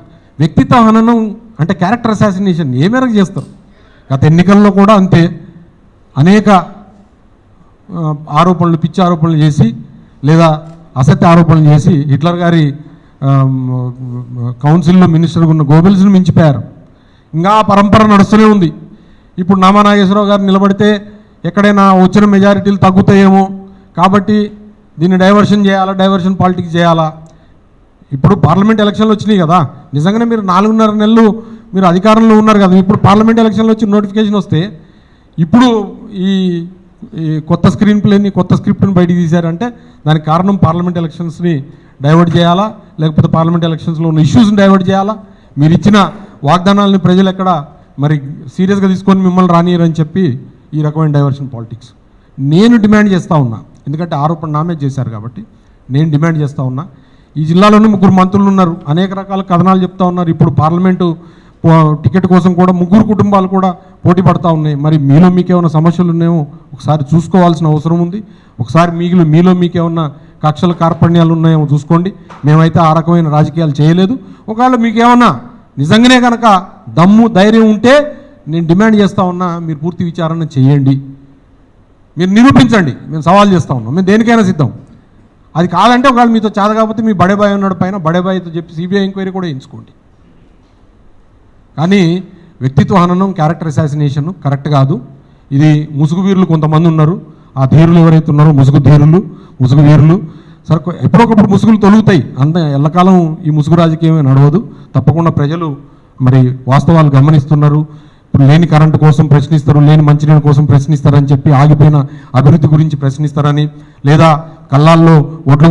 వ్యక్తిత్వ హననం అంటే క్యారెక్టర్ అసాసినేషన్ ఏ మేరకు చేస్తారు? గత ఎన్నికల్లో కూడా అంతే అనేక ఆరోపణలు, పిచ్చి ఆరోపణలు చేసి లేదా అసత్య ఆరోపణలు చేసి హిట్లర్ గారి కౌన్సిల్లో మినిస్టర్గా ఉన్న గోబెల్స్ను మించిపోయారు. ఇంకా ఆ పరంపర నడుస్తూనే ఉంది. ఇప్పుడు నామా నాగేశ్వరరావు గారు నిలబడితే ఎక్కడైనా వచ్చిన మెజారిటీలు తగ్గుతాయేమో కాబట్టి దీన్ని డైవర్షన్ చేయాలా, డైవర్షన్ పాలిటిక్స్ చేయాలా. ఇప్పుడు పార్లమెంట్ ఎలక్షన్లు వచ్చినాయి కదా, నిజంగానే మీరు 4.5 నెలలు మీరు అధికారంలో ఉన్నారు కదా, ఇప్పుడు పార్లమెంట్ ఎలక్షన్లు వచ్చి నోటిఫికేషన్ వస్తే ఇప్పుడు ఈ కొత్త స్క్రీన్ ప్లేని కొత్త స్క్రిప్ట్ని బయటికి తీశారంటే దానికి కారణం పార్లమెంట్ ఎలక్షన్స్ని డైవర్ట్ చేయాలా, లేకపోతే పార్లమెంట్ ఎలక్షన్స్లో ఉన్న ఇష్యూస్ని డైవర్ట్ చేయాలా. మీరు ఇచ్చిన వాగ్దానాలని ప్రజలు ఎక్కడ మరి సీరియస్గా తీసుకొని మిమ్మల్ని రానియరని చెప్పి ఈ రకమైన డైవర్షన్ పాలిటిక్స్ నేను డిమాండ్ చేస్తూ ఉన్నా. ఎందుకంటే ఆరోపణ నా మీద చేశారు కాబట్టి నేను డిమాండ్ చేస్తూ ఉన్నా. ఈ జిల్లాలోనే 3 మంత్రులు ఉన్నారు, అనేక రకాల కథనాలు చెప్తా ఉన్నారు. ఇప్పుడు పార్లమెంటు టికెట్ కోసం కూడా 3 కుటుంబాలు కూడా పోటీ పడతా ఉన్నాయి. మరి మీలో మీకేమైనా సమస్యలు ఉన్నాయో ఒకసారి చూసుకోవాల్సిన అవసరం ఉంది. ఒకసారి మీలో మీకేమన్నా కక్షల కార్పణ్యాలు ఉన్నాయేమో చూసుకోండి. మేమైతే ఆ రకమైన రాజకీయాలు చేయలేదు. ఒకవేళ మీకేమన్నా నిజంగానే కనుక దమ్ము ధైర్యం ఉంటే నేను డిమాండ్ చేస్తూ ఉన్నా, మీరు పూర్తి విచారణ చేయండి, మీరు నిరూపించండి. మేము సవాల్ చేస్తూ ఉన్నాం, మేము దేనికైనా సిద్ధం. అది కాదంటే ఒకవేళ మీతో చేత కాకపోతే మీ బడేబాయ్ ఉన్నాడు పైన, బడేబాయ్తో చెప్పి సిబిఐ ఎంక్వైరీ కూడా ఎంచుకోండి. కానీ వ్యక్తిత్వ హననం, క్యారెక్టర్ అసాసినేషన్ కరెక్ట్ కాదు. ఇది ముసుగు వీరులు కొంతమంది ఉన్నారు. ఆ ధీరులు ఎవరైతే ఉన్నారో ముసుగు వీరులు సరే ఎప్పుడొకప్పుడు ముసుగులు తొలుగుతాయి. అంత ఎల్లకాలం ఈ ముసుగు రాజకీయమే నడవదు. తప్పకుండా ప్రజలు మరి వాస్తవాలు గమనిస్తున్నారు. ఇప్పుడు లేని కరెంటు కోసం ప్రశ్నిస్తారు, లేని మంచినీళ్ళ కోసం ప్రశ్నిస్తారని చెప్పి ఆగిపోయిన అభివృద్ధి గురించి ప్రశ్నిస్తారని, లేదా కళ్ళాల్లో ఒడ్లు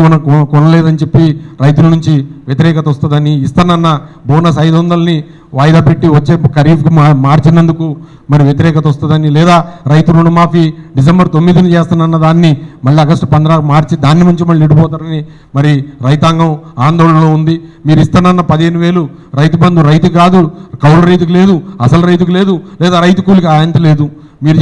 కొనలేదని చెప్పి రైతుల నుంచి వ్యతిరేకత వస్తుందని, ఇస్తానన్న బోనస్ 500ని వాయిదా పెట్టి వచ్చే ఖరీఫ్కు మార్చినందుకు మరి వ్యతిరేకత వస్తుందని, లేదా రైతు రుణమాఫీ డిసెంబర్ 9న చేస్తానన్న దాన్ని మళ్ళీ ఆగస్టు 15 మార్చి దాని నుంచి మళ్ళీ ఇడిపోతారని మరి రైతాంగం ఆందోళనలో ఉంది. మీరు ఇస్తానన్న 15,000 రైతు బంధు రైతు కాదు, కౌలు రైతుకు లేదు, అసలు రైతుకు లేదు, లేదా రైతు కూలికి ఆయన లేదు. మీరు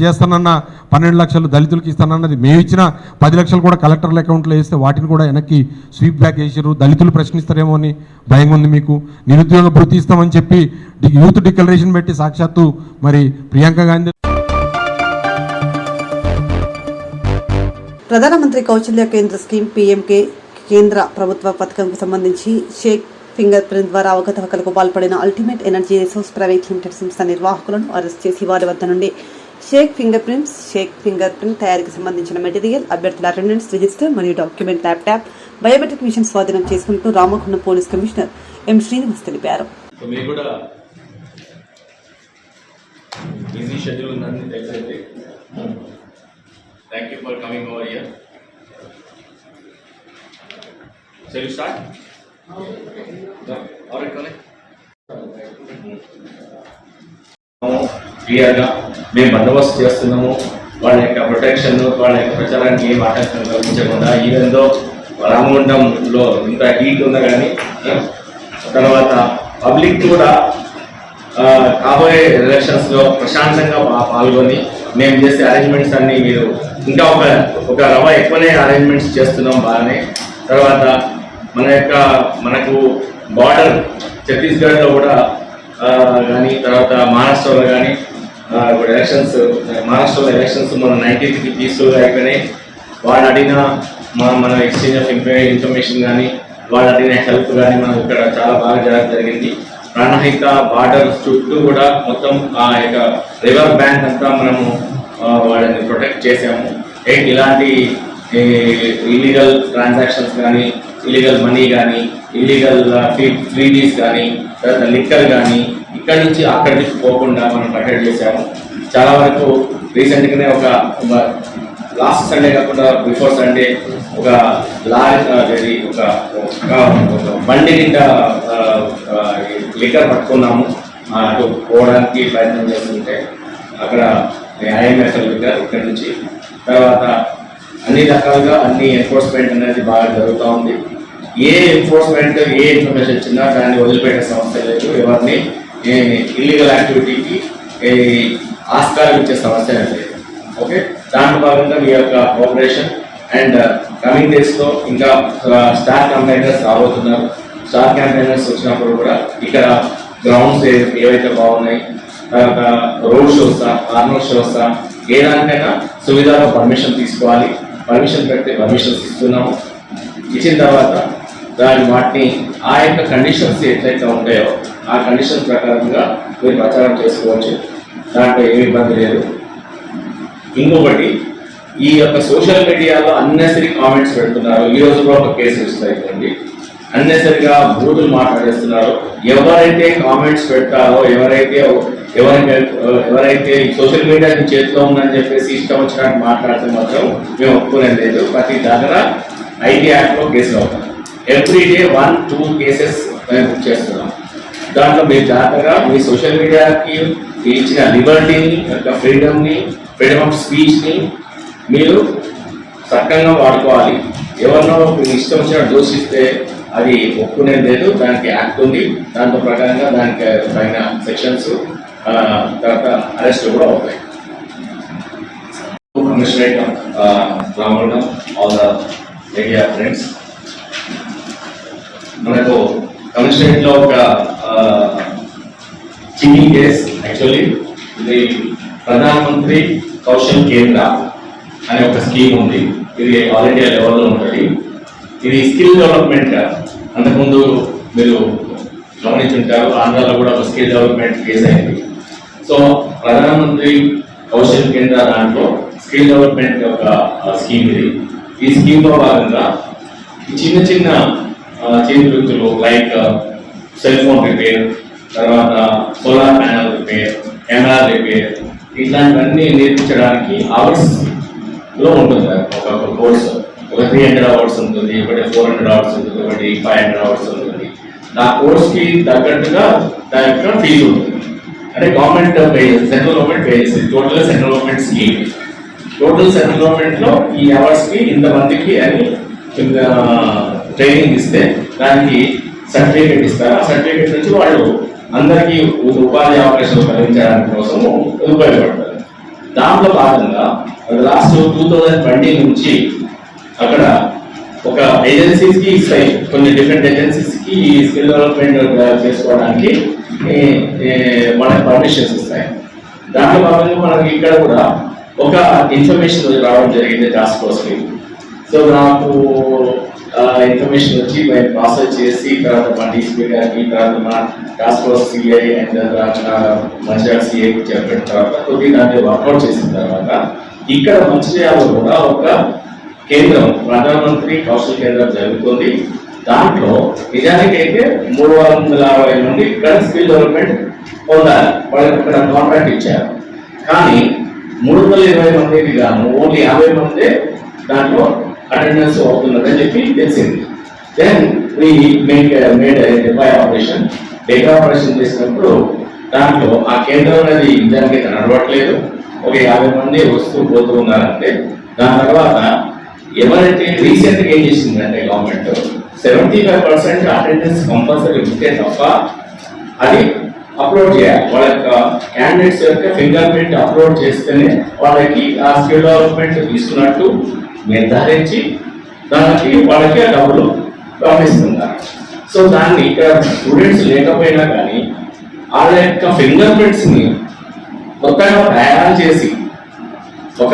చేస్తానన్న 12 లక్షలు దళితులకి ఇస్తానన్నది మేము ఇచ్చిన 10 లక్షలు కూడా కలెక్టర్ల అకౌంట్లో వేస్తే వాటిని కూడా వెనక్కి స్వీప్ బ్యాక్ వేసారు. దళితులు ప్రశ్నిస్తారేమో అని భయం ఉంది మీకు. నిరుద్యోగ భృతి ఇస్తామని చెప్పి యూత్ డిక్లరేషన్ పెట్టి సాక్షాత్తు మరి ప్రియాంక గాంధీ ప్రధానమంత్రి కౌశల్య కేంద్ర స్కీమ్ PMK కేంద్ర ప్రభుత్వ పథకంకు సంబంధించి షేక్ ఫింగర్ ప్రింట్ ద్వారా అవకతవకలకు పాల్పడిన ultimate energy resource private limited సంస్థ నిర్వాహకులను అరెస్ట్ చేసి వారి వద్ద నుండి షేక్ ఫింగర్ ప్రింట్ తయారీకి సంబంధించిన మెటీరియల్, అభ్యర్థుల అటెండెన్స్ రిజిస్టర్ మరియు డాక్యుమెంట్ ల్యాప్టాప్, బయోమెట్రిక్ మిషన్ స్వాధీనం చేసుకుంటూ Ramagundam police commissioner M. Srinivas తెలిపారు. మీకు కూడా బిజీ షెడ్యూల్ ఉందని తెలిసింది. Thank you for coming over here. Shall we start? క్లియర్గా మేము బందోబస్తు చేస్తున్నాము. వాళ్ళ యొక్క ప్రొటెక్షన్, వాళ్ళ యొక్క ప్రచారానికి ఏం ఆటంకం కల్పించకుండా, ఈవెందో రామగుండంలో ఇంత హీట్ ఉన్నా కానీ తర్వాత పబ్లిక్ కూడా కాబోయే ఎలక్షన్స్లో ప్రశాంతంగా బాల్గొని మేము చేసే అరేంజ్మెంట్స్ అన్నీ మీరు ఇంకా ఒక రవ్వ ఎక్కువనే అరేంజ్మెంట్స్ చేస్తున్నాం బాగానే. తర్వాత మనకు బార్డర్ ఛత్తీస్గఢ్లో కూడా కానీ, తర్వాత మహారాష్ట్రలో కానీ ఇప్పుడు మహారాష్ట్రలో ఎలక్షన్స్ మన 19th పీస్ఫుల్గా అయిపోయినాయి. వాళ్ళు అడిగిన మన ఎక్స్చేంజ్ ఆఫ్ ఇన్ఫర్మేషన్ కానీ, వాళ్ళు అడిగిన హెల్ప్ కానీ మనం ఇక్కడ చాలా బాగా జరగడం జరిగింది. ప్రాణహిత బార్డర్ చుట్టూ కూడా మొత్తం ఆ యొక్క రివర్ బ్యాంక్ అంతా మనము వాళ్ళని ప్రొటెక్ట్ చేసాము. ఇలాంటి ఇల్లీగల్ ట్రాన్సాక్షన్స్ కానీ, ఇల్లీగల్ మనీ కానీ, ఇల్లీగల్ ఫ్రీడీస్ కానీ, తర్వాత లిక్కర్ కానీ ఇక్కడి నుంచి అక్కడికి పోకుండా మనం ప్రొటెక్ట్ చేసాము. చాలా వరకు రీసెంట్గానే ఒక లాస్ట్ సండే కాకుండా బిఫోర్ సండే ఒక లారీ ఒక బండి నిండా లిక్కర్ పట్టుకున్నాము. అటు పోవడానికి ప్రయత్నం చేస్తుంటే అక్కడ IMFL లిక్కర్ ఇక్కడి నుంచి. తర్వాత అన్ని రకాలుగా అన్ని ఎన్ఫోర్స్మెంట్ అనేది బాగా జరుగుతూ ఉంది. ఏ ఎన్ఫోర్స్మెంట్ ఏ ఇన్ఫర్మేషన్ ఇచ్చినా దాన్ని వదిలిపెట్టే సమస్య లేదు. ఎవరిని ఇల్లీగల్ యాక్టివిటీకి ఆస్కారం ఇచ్చే సమస్య లేదు. ఓకే, దాంట్లో భాగంగా మీ యొక్క కోఆపరేషన్ అండ్ కమింగ్ డేస్లో ఇంకా స్టార్ క్యాంపైనర్స్ రాబోతున్నారు. స్టార్ క్యాంపైనర్స్ వచ్చినప్పుడు కూడా ఇక్కడ గ్రౌండ్స్ ఏవైతే బాగున్నాయి, తర్వాత రోడ్ షోస్తా, కార్నర్ షోస్తా, ఏ దానికైనా సువిధాగా పర్మిషన్ తీసుకోవాలి. పర్మిషన్ పెడితే పర్మిషన్స్ ఇస్తున్నాము. ఇచ్చిన తర్వాత వాటిని ఆ యొక్క కండిషన్స్ ఎట్లయితే ఉంటాయో ఆ కండిషన్స్ ప్రకారంగా మీరు ప్రచారం చేసుకోవచ్చు. దాంట్లో ఏమి ఇబ్బంది లేదు. ఇంకొకటి, ఈ యొక్క సోషల్ మీడియాలో అన్నెసరీ కామెంట్స్ పెడుతున్నారు. ఈ రోజు కూడా ఒక కేసు రిజిస్టర్ అయిపోయింది. అన్నెసరిగా బూతులు మాట్లాడేస్తున్నారు. ఎవరైతే కామెంట్స్ పెడతారో, ఎవరైతే సోషల్ మీడియా చేతిలో ఉందని చెప్పేసి ఇష్టం వచ్చినట్టు మాట్లాడితే మాత్రం మేము ఒప్పుకునేది లేదు. ప్రతి దగ్గర IT యాక్ట్లో కేసులు అవుతాం. ఎవ్రీడే 1-2 కేసెస్ మేము బుక్ చేస్తున్నాం. దాంట్లో మీరు జాగ్రత్తగా మీ సోషల్ మీడియాకి ఇచ్చిన లిబర్టీని, ఫ్రీడమ్ ఆఫ్ స్పీచ్ని మీరు చక్కగా వాడుకోవాలి. ఎవరినో ఇష్టం వచ్చినట్టు దూషిస్తే అది ఒప్పుకునేది లేదు. దానికి యాక్ట్ ఉంది. దాంతో ప్రకారంగా దానికి పైన సెక్షన్స్, తర్వాత అరెస్ట్ కూడా అవుతాయి. Commissionerate Ramagundam, all the media friends, మనకు కమిషనరేట్లో ఒక చిన్ని కేస్. యాక్చువల్లీ ఇది ప్రధానమంత్రి కౌశల్ కేంద్ర అనే ఒక స్కీమ్ ఉంది. ఇది ఆల్ ఇండియా లెవెల్లో ఉంటుంది. ఇది స్కిల్ డెవలప్మెంట్. అంతకుముందు మీరు గమనించుంటారు, ఆంధ్రాలో కూడా ఒక స్కిల్ డెవలప్మెంట్ కేసు అయింది. సో ప్రధానమంత్రి కౌశల్ కేంద్ర దాంట్లో స్కిల్ డెవలప్మెంట్ ఒక స్కీమ్ ఇది. ఈ స్కీమ్లో భాగంగా చిన్న చిన్న చేతి వృత్తులు లైక్ సెల్ ఫోన్ రిపేర్, తర్వాత solar panel repair, camera repair, ఇట్లాంటివన్నీ నేర్పించడానికి అవర్స్లో ఉంటుంది. ఒక కోర్స్ ఒక 300 అవర్స్ ఉంటుంది, ఒకటి 400 అవర్స్ ఉంటుంది, ఒకటి 500 అవర్స్ ఉంటుంది. ఆ కోర్స్ కి తగ్గట్టుగా దాని యొక్క ఫీజు ఉంటుంది. అంటే గవర్నమెంట్ సెంట్రల్ గవర్నమెంట్ పే చేస్తుంది. Total central government scheme. Total central government లో ఈ అవర్స్ కి ఇంతమందికి అని ట్రైనింగ్ ఇస్తే దానికి సర్టిఫికేట్ ఇస్తారు. ఆ సర్టిఫికేట్ నుంచి వాళ్ళు అందరికీ ఉపాధి అవకాశాలు కలిగించడానికి కోసం ఉపయోగపడతారు. దాంట్లో భాగంగా లాస్ట్ 2020 నుంచి అక్కడ ఒక ఏజెన్సీస్ కి ఇస్తాయి, కొన్ని డిఫరెంట్ ఏజెన్సీస్ కి ఈ స్కిల్ డెవలప్మెంట్ చేసుకోవడానికి మనకి పర్మిషన్స్ ఇస్తాయి. దాంట్లో భాగంగా మనకి ఇక్కడ కూడా ఒక ఇన్ఫర్మేషన్ రావడం జరిగింది టాస్క్ ఫోర్స్ కి. సో నాకు ఇన్ఫర్మేషన్ వచ్చి మేము ప్రాసెస్ చేసి తర్వాత మా డీసీపీ గారికి, తర్వాత మా task force CI and Mancherial CI చెప్పిన తర్వాత కొద్దిగా దాన్ని వర్కౌట్ చేసిన తర్వాత ఇక్కడ మంచిర్యాలలో కూడా ఒక కేంద్రం, ప్రధానమంత్రి కౌశల్ కేంద్రం జరుగుతుంది. దాంట్లో నిజానికైతే 360 మంది ఇక్కడ స్కిల్ డెవలప్మెంట్ పొందాలి. వాళ్ళకి ఇక్కడ కాంట్రాక్ట్ ఇచ్చారు. కానీ 320 మందికి గాను ఓన్లీ 50 మందే దాంట్లో అటెండెన్స్ అవుతున్నదని చెప్పి తెలిసింది. Then we made deploy operation. Data operation చేసినప్పుడు దాంట్లో ఆ కేంద్రం అనేది నిజానికి నడవట్లేదు. ఒక 50 మంది వస్తూ పోతూ ఉన్నారంటే దాని తర్వాత ఎవరైతే రీసెంట్ గా ఏం చేసిందంటే గవర్నమెంట్ 75% అటెండెన్స్ కంపల్సరీ ఉంటే తప్ప అది అప్లోడ్ చేయాలి. వాళ్ళ యొక్క క్యాండిడేట్స్ యొక్క ఫింగర్ ప్రింట్ అప్లోడ్ చేస్తేనే వాళ్ళకి ఆ స్కిల్ డెవలప్మెంట్ తీసుకున్నట్టు నిర్ధారించి దానికి వాళ్ళకి ఆ డబ్బులు పంపిస్తున్నారు. సో దాన్ని ఇక్కడ స్టూడెంట్స్ లేకపోయినా కానీ వాళ్ళ యొక్క ఫింగర్ ప్రింట్స్ ని కొత్తగా తయారు చేసి ఒక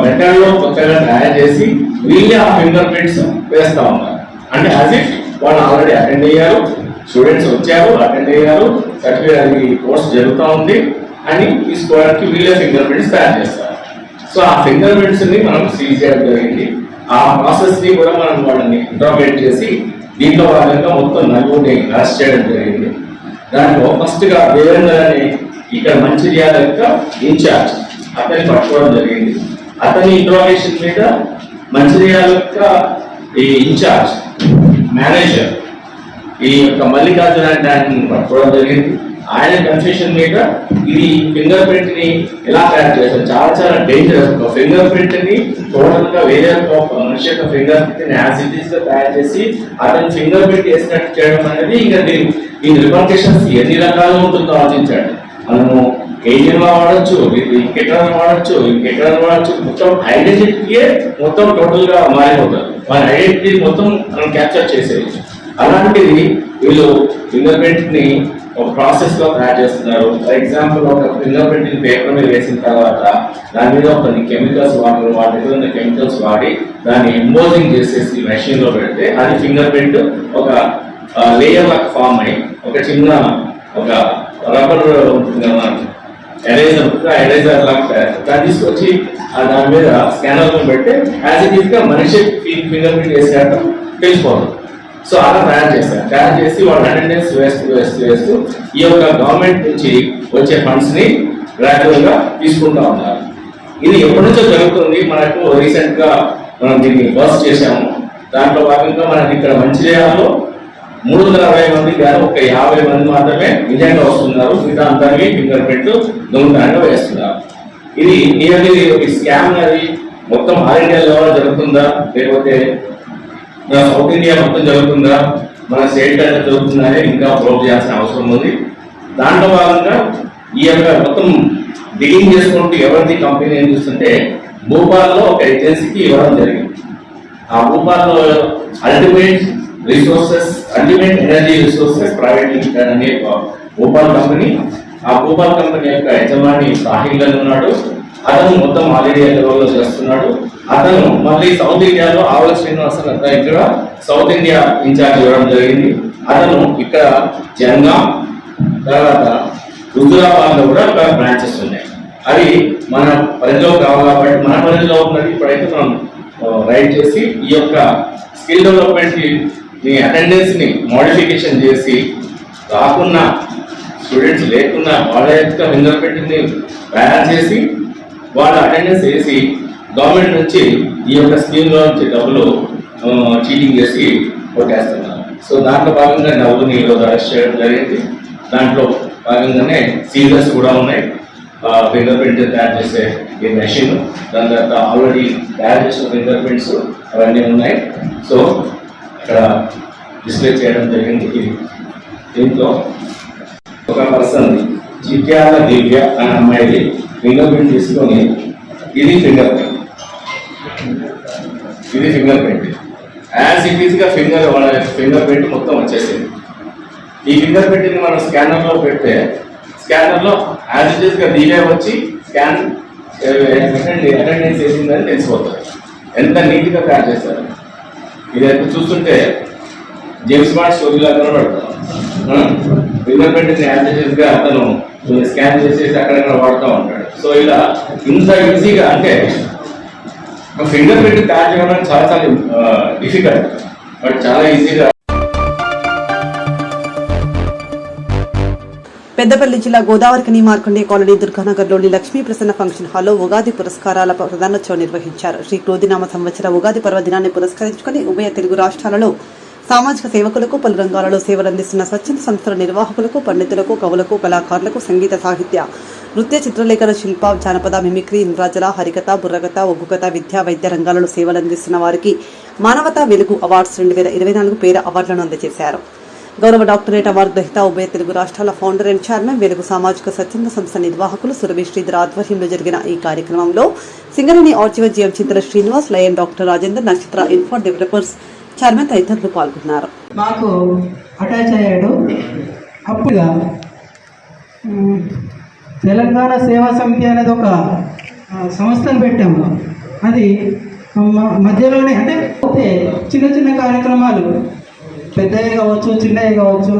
మెథడ్లో కొత్తగా తయారు చేసి వీళ్ళే ఆ ఫింగర్ ప్రింట్స్ వేస్తా ఉన్నారు. అంటే యాజ్ ఇఫ్ వాళ్ళు ఆల్రెడీ అటెండ్ అయ్యారు, స్టూడెంట్స్ వచ్చారు, అటెండ్ అయ్యారు, సర్టిఫికేట్ అది కోర్స్ జరుగుతూ ఉంది అని తీసుకోవడానికి వీళ్ళే ఫింగర్ ప్రింట్స్ తయారు చేస్తారు. సో ఆ ఫింగర్ ప్రింట్స్ ని మనం సీజ్ చేయడం జరిగింది. ఆ ప్రాసెస్ ని కూడా మనం వాళ్ళని ఇంట్రాగేట్ చేసి దీంట్లో భాగంగా మొత్తం నలుగురిని అరెస్ట్ చేయడం జరిగింది. దాంట్లో ఫస్ట్ గా దేవేందర్ అనే ఇక్కడ మంచిర్యాల యొక్క ఇన్ఛార్జ్ అతన్ని పట్టుకోవడం జరిగింది. అతని ఇంట్రాగేషన్ మీద మంచిర్యాల యొక్క ఈ ఇన్ఛార్జ్ మేనేజర్ ఈ యొక్క మల్లికార్జున ఆయన పట్టుకోవడం జరిగింది. ఆయన కన్ఫ్యూషన్ మీద ఇది ఫింగర్ ప్రింట్ ని ఎలా తయారు చేస్తారు, చాలా చాలా డేంజరస్. ఒక ఫింగర్ ప్రింట్ ని టోటల్ గా వేరే మనిషి యొక్క ఫింగర్ ప్రింట్ ని యాజ్ ఇట్ ఈస్ గా తయారు చేసి అతని ఫింగర్ ప్రింట్ వేసినట్టు చేయడం అనేది ఇంకా ఈ రిపర్కేషన్స్ ఎన్ని రకాలుగా ఉంటుందో ఆలోచించండి. మనము ఏజెంట్ వాడచ్చు, ఇంకెక్కడ వాడచ్చు, మొత్తం ఐడెంటిటీయే మొత్తం టోటల్ గా మారిపోతారు. మన ఐడెంటిటీ మొత్తం మనం క్యాప్చర్ చేసేయచ్చు. అలాంటిది వీళ్ళు ఫింగర్ ప్రింట్ ని ఒక ప్రాసెస్ లో తయారు చేస్తున్నారు. ఫర్ ఎగ్జాంపుల్ ఒక ఫింగర్ ప్రింట్ ని పేపర్ మీద వేసిన తర్వాత దాని మీద కొన్ని కెమికల్స్ వాటి దగ్గర ఉన్న కెమికల్స్ వాడి దాన్ని ఎంబోజింగ్ చేసేసి మెషిన్ లో పెడితే అది ఫింగర్ ప్రింట్ ఒక లేయర్ లాగా ఫామ్ అయ్యి ఒక చిన్న ఒక రబ్బర్ ఎరేజర్ లాగా దాన్ని తీసుకొచ్చి దాని మీద స్కానర్ పెడితే యాజ్ ఇట్ ఈస్ గా మనిషి ఫింగర్ ప్రింట్ వేసేట తెలిసిపోతుంది. సో అలా తయారు చేసి వాళ్ళు అటెండెన్స్ వేస్తూ ఈ యొక్క గవర్నమెంట్ నుంచి వచ్చే ఫండ్స్ ని గ్రాడ్యువల్ గా తీసుకుంటా ఉన్నారు. ఇది ఎప్పటి నుంచో జరుగుతుంది. మనకు రీసెంట్ గా మనం దీన్ని బస్ చేశాము. దాంట్లో భాగంగా మనకి ఇక్కడ మంచిర్యాలలో 360 మందికి కానీ ఒక 50 మంది మాత్రమే నిజంగా వస్తున్నారు. మిగతా అందరికీ ఫింగర్ ప్రింట్ దొంగతనంగా వేస్తున్నారు. ఇది నియర్లీ స్కామ్ అనేది మొత్తం ఆల్ ఇండియా లెవెల్ జరుగుతుందా, లేకపోతే సౌత్ ఇండియా మొత్తం జరుగుతుందా, మన స్టేట్ జరుగుతుందా అనేది ఇంకా ప్రూవ్ చేయాల్సిన అవసరం ఉంది. దాంట్లో భాగంగా ఈ యొక్క మొత్తం డిగింగ్ చేసుకుంటూ ఎవరిది కంపెనీ ఏం చూస్తుంటే భూపాల్లో ఒక ఏజెన్సీకి ఇవ్వడం జరిగింది. ఆ భూపాల్లో ultimate energy resources private limited అనే భూపాల్ కంపెనీ. ఆ భూపాల్ కంపెనీ యొక్క యజమాని సాహిల్ అని ఉన్నాడు. అతను మొత్తం ఆల్ ఇండియా లెవెల్లో చేస్తున్నాడు. అతను మళ్ళీ సౌత్ ఇండియాలో ఆవుల శ్రీనివాసన్ ఇక్కడ సౌత్ ఇండియా ఇన్ఛార్జ్ ఇవ్వడం జరిగింది. అతను ఇక్కడ జంగాం తర్వాత హుజురాబాద్ లో కూడా బ్రాంచెస్ ఉన్నాయి. అవి మన పరిధిలో కావాలి కాబట్టి మన పరిధిలో ఉన్నది ఇప్పుడైతే మనం రైట్ చేసి ఈ యొక్క స్కిల్ డెవలప్మెంట్ అటెండెన్స్ ని మోడిఫికేషన్ చేసి రాకున్నా స్టూడెంట్స్ లేకున్నా వాళ్ళ యొక్క ఫింగర్ ప్రింట్ ని తయారు చేసి వాళ్ళ అటెండెన్స్ వేసి గవర్నమెంట్ నుంచి ఈ యొక్క స్కీమ్ లో నుంచి డబ్బులు చీటింగ్ చేసి కొట్టేస్తున్నారు. సో దాంట్లో భాగంగా నవ్వుని ఈరోజు అరెస్ట్ చేయడం జరిగింది. దాంట్లో భాగంగానే సీజర్స్ కూడా ఉన్నాయి, ఫింగర్ ప్రింట్ తయారు చేసే ఈ మెషిన్, దాని తర్వాత ఆల్రెడీ తయారు చేసిన ఫింగర్ ప్రింట్స్ అవన్నీ ఉన్నాయి. సో అక్కడ డిస్ప్లే చేయడం జరిగింది. దీంట్లో ఒక పర్సన్ చిట్యాల దివ్య అనే అమ్మాయిది ఫింగర్ ప్రింట్ తీసుకొని ఇది ఫింగర్ ప్రింట్ యాజ్ ఇట్ ఈస్గా ఫింగర్ ప్రింట్ మొత్తం వచ్చేసింది. ఈ ఫింగర్ ప్రింట్ని మనం స్కానర్లో పెడితే స్కానర్లో యాజ్ ఇట్ ఈస్గా దివ్య వచ్చి స్కాన్ అటెండెన్స్ చేసిందని తెలిసిపోతుంది. ఎంత నీట్గా తయారు చేస్తారు. ఇదైతే చూస్తుంటే జేమ్స్ బాండ్ స్టోరీలా కనబడతాం. ఫింగర్ ప్రింట్ని యాజ్ ఇట్ ఈస్గా అతను స్కాన్ చేసేసి అక్కడక్కడ వాడుతూ ఉంటాడు. సో ఇలా ఇంత ఈజీగా అంటే ఫింగర్ ప్రింట్ తయారు చేయడం చాలా చాలా డిఫికల్ట్, బట్ చాలా ఈజీగా. పెద్దపల్లి జిల్లా గోదావరికని మార్కండే కాలనీ దుర్గానగర్లోని లక్ష్మీ ప్రసన్న ఫంక్షన్ హాల్లో ఉగాది పురస్కారాల ప్రదానోత్సవం నిర్వహించారు. శ్రీ క్రోధినామ సంవత్సర ఉగాది పర్వదినాన్ని పురస్కరించుకుని ఉభయ తెలుగు రాష్ట్రాలలో సామాజిక సేవకులకు, పలు రంగాలలో సేవలందిస్తున్న స్వచ్ఛంద సంస్థల నిర్వాహకులకు, పండితులకు, కవులకు, కళాకారులకు, సంగీత, సాహిత్య, నృత్య, చిత్రలేఖన, శిల్ప, జానపద, మిమిక్రీ, ఇంద్రాజల, హరికథ, బుర్రకథ, ఒగ్గుకథ, విద్యా, వైద్య రంగాలలో సేవలందిస్తున్న వారికి మానవతా వెలుగు అవార్డ్స్ 2024 పేర అవార్డులను అందజేశారు. గౌరవ డాక్టరేట్ అవార్డు గ్రహీత ఉభయ తెలుగు రాష్ట్రాల ఫౌండర్ అండ్ చైర్మన్, వెలుగు సామాజిక స్వచ్ఛంద సంస్థ నిర్వాహకులు సురభి శ్రీధర్ ఆధ్వర్యంలో జరిగిన ఈ కార్యక్రమంలో సింగరేణి ఆర్చివ చింతల శ్రీనివాస్, లయన్ డాక్టర్ రాజేందర్, నక్షత్ర ఇన్ఫో డెవలపర్స్ చైర్మన్ తదితరులు పాల్గొన్నారు. మాకు అటాచ్ అయ్యాడు. అప్పుడుగా తెలంగాణ సేవా సమితి అనేది ఒక సంస్థను పెట్టాము. అది మధ్యలోనే అంటే చిన్న చిన్న కార్యక్రమాలు పెద్దవి కావచ్చు, చిన్నవి కావచ్చు,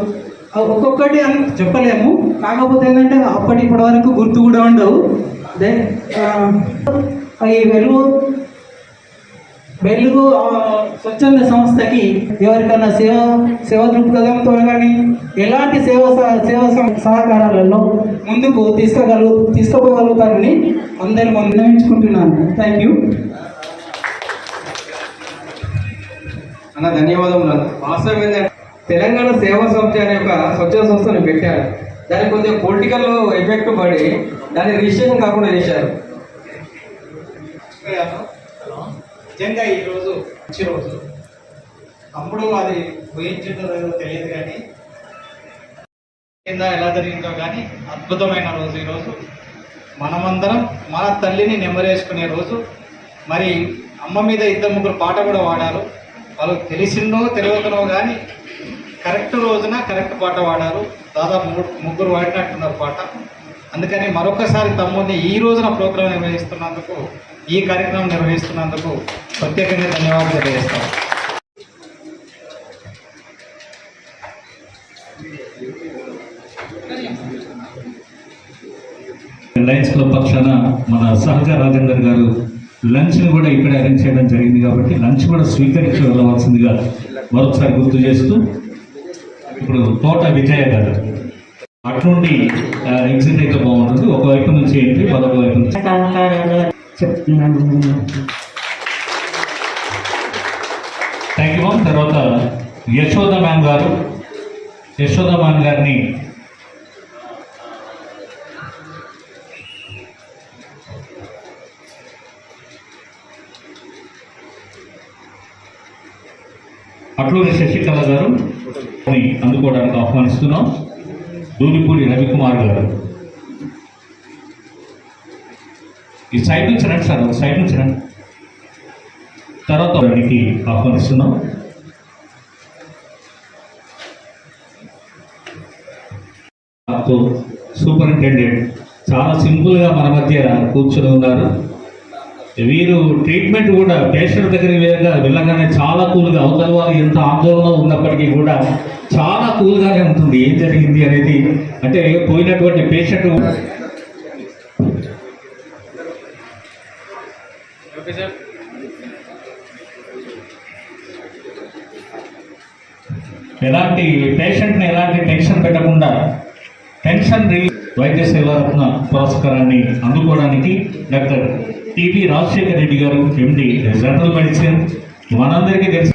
ఒక్కొక్కటి అని చెప్పలేము. కాకపోతే ఏంటంటే అప్పటి ఇప్పటి వరకు గుర్తు కూడా ఉండవు. ఈ వెలుగు స్వచ్ఛంద సంస్థకి ఎవరికైనా సేవ దృక్పథంతో కానీ ఎలాంటి సేవ సహకారాలలో ముందుకు తీసుకుపోగలుగుతారని అందరూ విన్నవించుకుంటున్నాను. థ్యాంక్ యూ అన్న, ధన్యవాదములు. వాస్తవం ఏంటంటే తెలంగాణ సేవా సమితి అనే ఒక స్వచ్ఛంద సంస్థను పెట్టారు. దానికి కొంచెం పొలిటికల్ ఎఫెక్ట్ పడి దాన్ని రిజిస్ట్రేషన్ కాకుండా చేశారు. నిజంగా ఈరోజు మంచి రోజు. అప్పుడు అది ఊహించిందో తెలియదు కానీ కింద ఎలా జరిగిందో కానీ అద్భుతమైన రోజు ఈరోజు. మనమందరం మన తల్లిని నెమ్మరేసుకునే రోజు. మరి అమ్మ మీద 2-3 పాట కూడా వాడారు. వాళ్ళు తెలిసిందో తెలియకనో కానీ కరెక్ట్ రోజున కరెక్ట్ పాట వాడారు. దాదాపు 3 వాడినట్టున్నారు పాట. అందుకని మరొకసారి తమ్ముడిని ఈ రోజున ప్రోగ్రాం నిర్వహిస్తున్నందుకు, ఈ కార్యక్రమం నిర్వహిస్తున్నందుకు ప్రత్యేకంగా ధన్యవాదాలు తెలియజేస్తాను. లయన్స్ క్లబ్ పక్షాన మన సహజ రాజేందర్ గారు లంచ్ని కూడా ఇక్కడ అరేంజ్ చేయడం జరిగింది కాబట్టి లంచ్ కూడా స్వీకరించి వెళ్ళవలసిందిగా మరొకసారి గుర్తు చేస్తూ, ఇప్పుడు తోట విజయ గారు అట్నుండి ఎగ్జిట్ అయితే బాగుంటుంది. ఒకవైపు నుంచి ఎంట్రీ, మరొక వైపు నుంచి చెప్తున్నాను. Thank you. తర్వాత యశోద మ్యామ్ గారిని అట్లూరి శశికళ గారు అందుకోవడానికి ఆహ్వానిస్తున్నాం. దూలిపూడి రవికుమార్ గారు ఈ సైడ్ నుంచి రండి సార్, ఒక సైడ్ నుంచి రండి. తర్వాత వారికి ఆహ్వానిస్తున్నాం. సూపరింటెండెంట్ చాలా సింపుల్గా మన మధ్య కూర్చొని ఉన్నారు. వీరు ట్రీట్మెంట్ కూడా పేషెంట్ దగ్గరికి వెళ్ళగానే చాలా కూల్గా, అవతల వారు ఎంత ఆందోళన ఉన్నప్పటికీ కూడా చాలా కూల్గానే ఉంటుంది. ఏం జరిగింది అనేది, అంటే పోయినటువంటి పేషెంట్ పేషెంట్ని ఎలాంటి టెన్షన్ పెట్టకుండా టెన్షన్ రిలీఫ్ వైద్య సేవారత్న పురస్కారాన్ని అందుకోవడానికి డాక్టర్ టివి రాజశేఖర్ రెడ్డి గారు, ఎండి జనరల్ మెడిసిన్, మనందరికీ తెలుసు.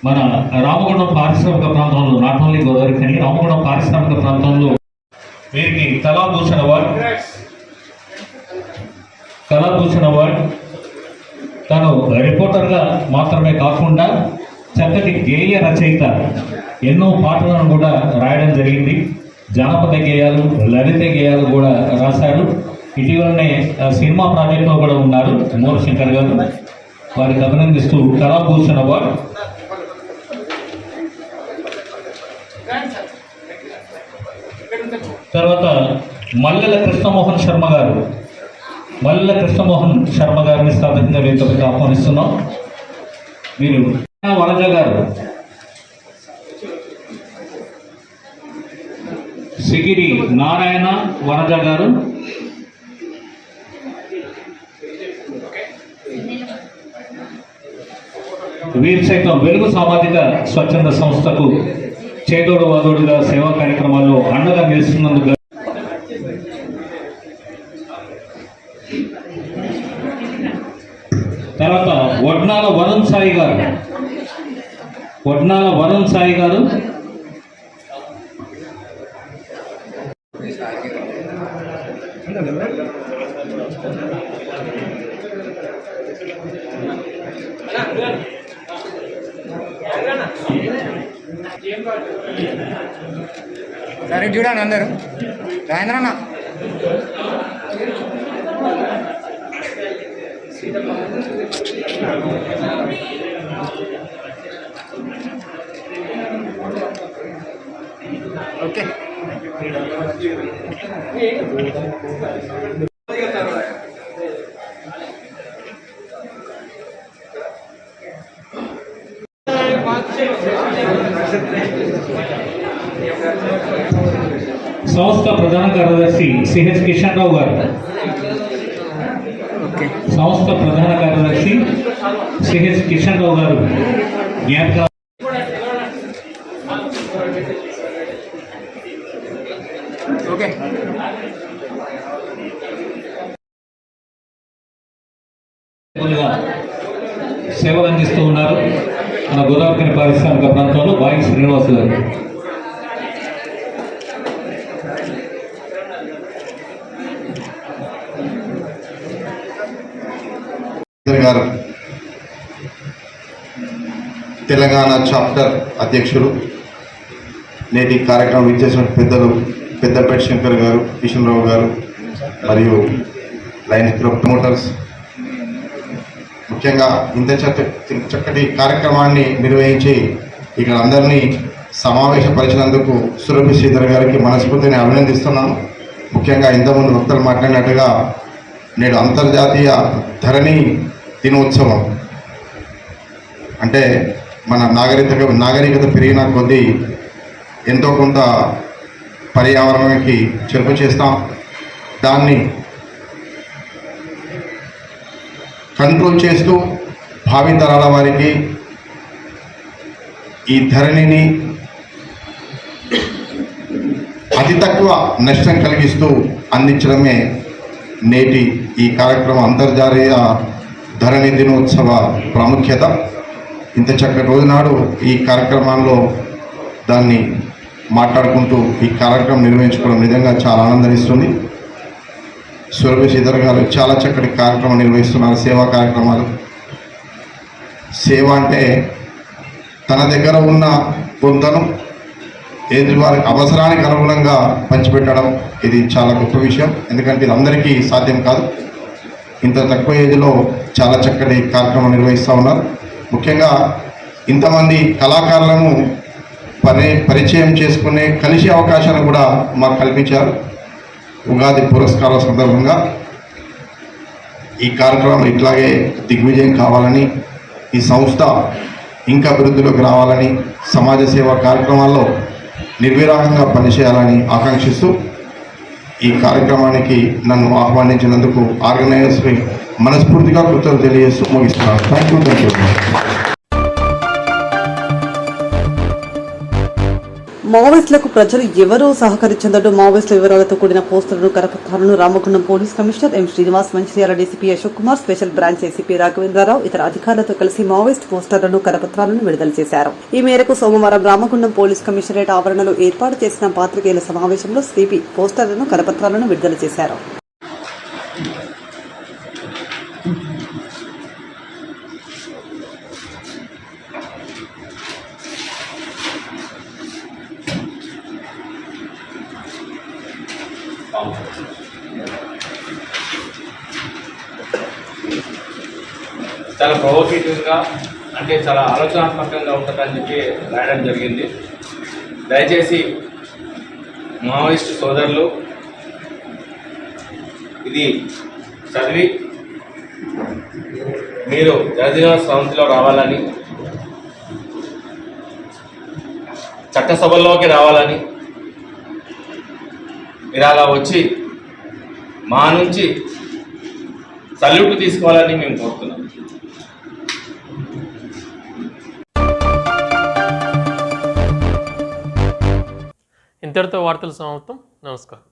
మన రామగుండం పారిశ్రామిక ప్రాంతంలో నాట్ ఓన్లీ గోదావరి కానీ రామగుండం పారిశ్రామిక ప్రాంతంలో వీరికి కళాభూషణ్ అవార్డు తను రిపోర్టర్గా మాత్రమే కాకుండా చక్కటి గేయ రచయిత, ఎన్నో పాటలను కూడా రాయడం జరిగింది. జానపద గేయాలు, లలిత గేయాలు కూడా రాశారు. ఇటీవలనే సినిమా ప్రాజెక్టులో కూడా ఉన్నారు మోర్ శంకర్ గారు. వారికి అభినందిస్తూ కళాభూషణ్ అవార్డు. తర్వాత మల్లెల కృష్ణమోహన్ శర్మ గారిని స్థాపించిన వేదికపైకి ఆహ్వానిస్తున్నాం. మీరు వనజ గారు, సిగిరి నారాయణ వనజ గారు, వీరు సైతం వెలుగు సామాజిక స్వచ్ఛంద సంస్థకు చేదోడు వాదోడుగా సేవా కార్యక్రమాల్లో అండగా నిలుస్తున్నందుకు. తర్వాత వడ్నాల వరుణ్ సాయి గారు సరే చూడండి అందరూ రాయంద్రన్న ఓకే. సంస్థ ప్రధాన కార్యదర్శి సిహెచ్ కిషన్ రావు గారు. సంస్థ ప్రధాన కార్యదర్శి సిహెచ్ కిషన్ రావు గారు జ్ఞాపక సేవలు అందిస్తూ ఉన్నారు. మన గోదావరి పారిశ్రామిక ప్రాంతంలో వాయి శ్రీనివాస్ గారు. గారు తెలంగాణ చాప్టర్ అధ్యక్షులు, నేటి కార్యక్రమం ఇచ్చేసిన పెద్దలు పెద్దపేట శంకర్ గారు, కిషన్ రావు గారు మరియు లయన్స్ ప్రమోటర్స్, ముఖ్యంగా ఇంత చక్కటి కార్యక్రమాన్ని నిర్వహించి ఇక్కడ అందరినీ సమావేశపరిచినందుకు సురభి శ్రీధర్ గారికి మనస్ఫూర్తిని అభినందిస్తున్నాను. ముఖ్యంగా ఇంతకుముందు వక్తలు మాట్లాడినట్టుగా నేడు అంతర్జాతీయ ధరణి దినోత్సవం అంటే మన నాగరికత పెరిగిన కొద్దీ ఎంతో కొంత పర్యావరణానికి చెరుపు చేస్తాం. దాన్ని కంట్రోల్ చేస్తూ భావితరాల వారికి ఈ ధరణిని అతి తక్కువ నష్టం కలిగిస్తూ అందించడమే నేటి ఈ కార్యక్రమం అంతర్జాతీయ ధరణి దినోత్సవ ప్రాముఖ్యత. ఇంత చక్కటి రోజునాడు ఈ కార్యక్రమాల్లో దాన్ని మాట్లాడుకుంటూ ఈ కార్యక్రమం నిర్వహించుకోవడం నిజంగా చాలా ఆనందనిస్తుంది. సురభి శ్రీధర్ గారు చాలా చక్కటి కార్యక్రమం నిర్వహిస్తున్నారు. సేవా కార్యక్రమాలు. సేవ అంటే తన దగ్గర ఉన్న కొంతను ఎదుటివారి అవసరానికి అనుగుణంగా పంచిపెట్టడం, ఇది చాలా గొప్ప విషయం. ఎందుకంటే ఇది అందరికీ సాధ్యం కాదు. ఇంత తక్కువ ఏజ్లో చాలా చక్కటి కార్యక్రమం నిర్వహిస్తూ ఉన్నారు. ముఖ్యంగా ఇంతమంది కళాకారులను పరిచయం చేసుకునే కలిసే అవకాశాన్ని కూడా మాకు కల్పించారు. ఉగాది పురస్కారాల సందర్భంగా ఈ కార్యక్రమం ఇట్లాగే దిగ్విజయం కావాలని, ఈ సంస్థ ఇంకా అభివృద్ధిలోకి రావాలని, సమాజ సేవా కార్యక్రమాల్లో నిర్విరామంగా పనిచేయాలని ఆకాంక్షిస్తూ ఈ కార్యక్రమానికి నన్ను ఆహ్వానించినందుకు ఆర్గనైజర్స్కి మనస్ఫూర్తిగా కృతజ్ఞతలు తెలియజేస్తూ ముగిస్తున్నాను. Thank you. మావోయిస్టులకు ప్రజలు ఎవరూ సహకరించదంటూ మావోయిస్టుల వివరాలతో కూడిన పోస్టర్లను కరపత్రాలను Ramagundam police commissioner M Srinivas, Mancherial DCP Ashok Kumar, special branch ACP Raghavendra Rao ఇతర అధికారులతో కలిసి మావోయిస్ట్ పోస్టర్లను కరపత్రాలను విడుదల చేశారు. ఈ మేరకు సోమవారం రామగుండం పోలీస్ కమిషనరేట్ ఆవరణలో ఏర్పాటు చేసిన పాత్రికేయుల సమావేశంలో సిపి పోస్టర్లను కరపత్రాలను విడుదల చేశారు. చాలా ప్రొవోకేటివ్గా అంటే చాలా ఆలోచనాత్మకంగా ఉంటుందని చెప్పి రాయడం జరిగింది. దయచేసి మావోయిస్ట్ సోదరులు ఇది చదివి మీరు జనజీవన స్రవంతిలో రావాలని, చట్టసభల్లోకి రావాలని, మీరు అలా వచ్చి మా నుంచి సల్యూట్ తీసుకోవాలని మేము కోరుతున్నాం. ఇంతటితో వార్తలు సమాప్తం. నమస్కారం.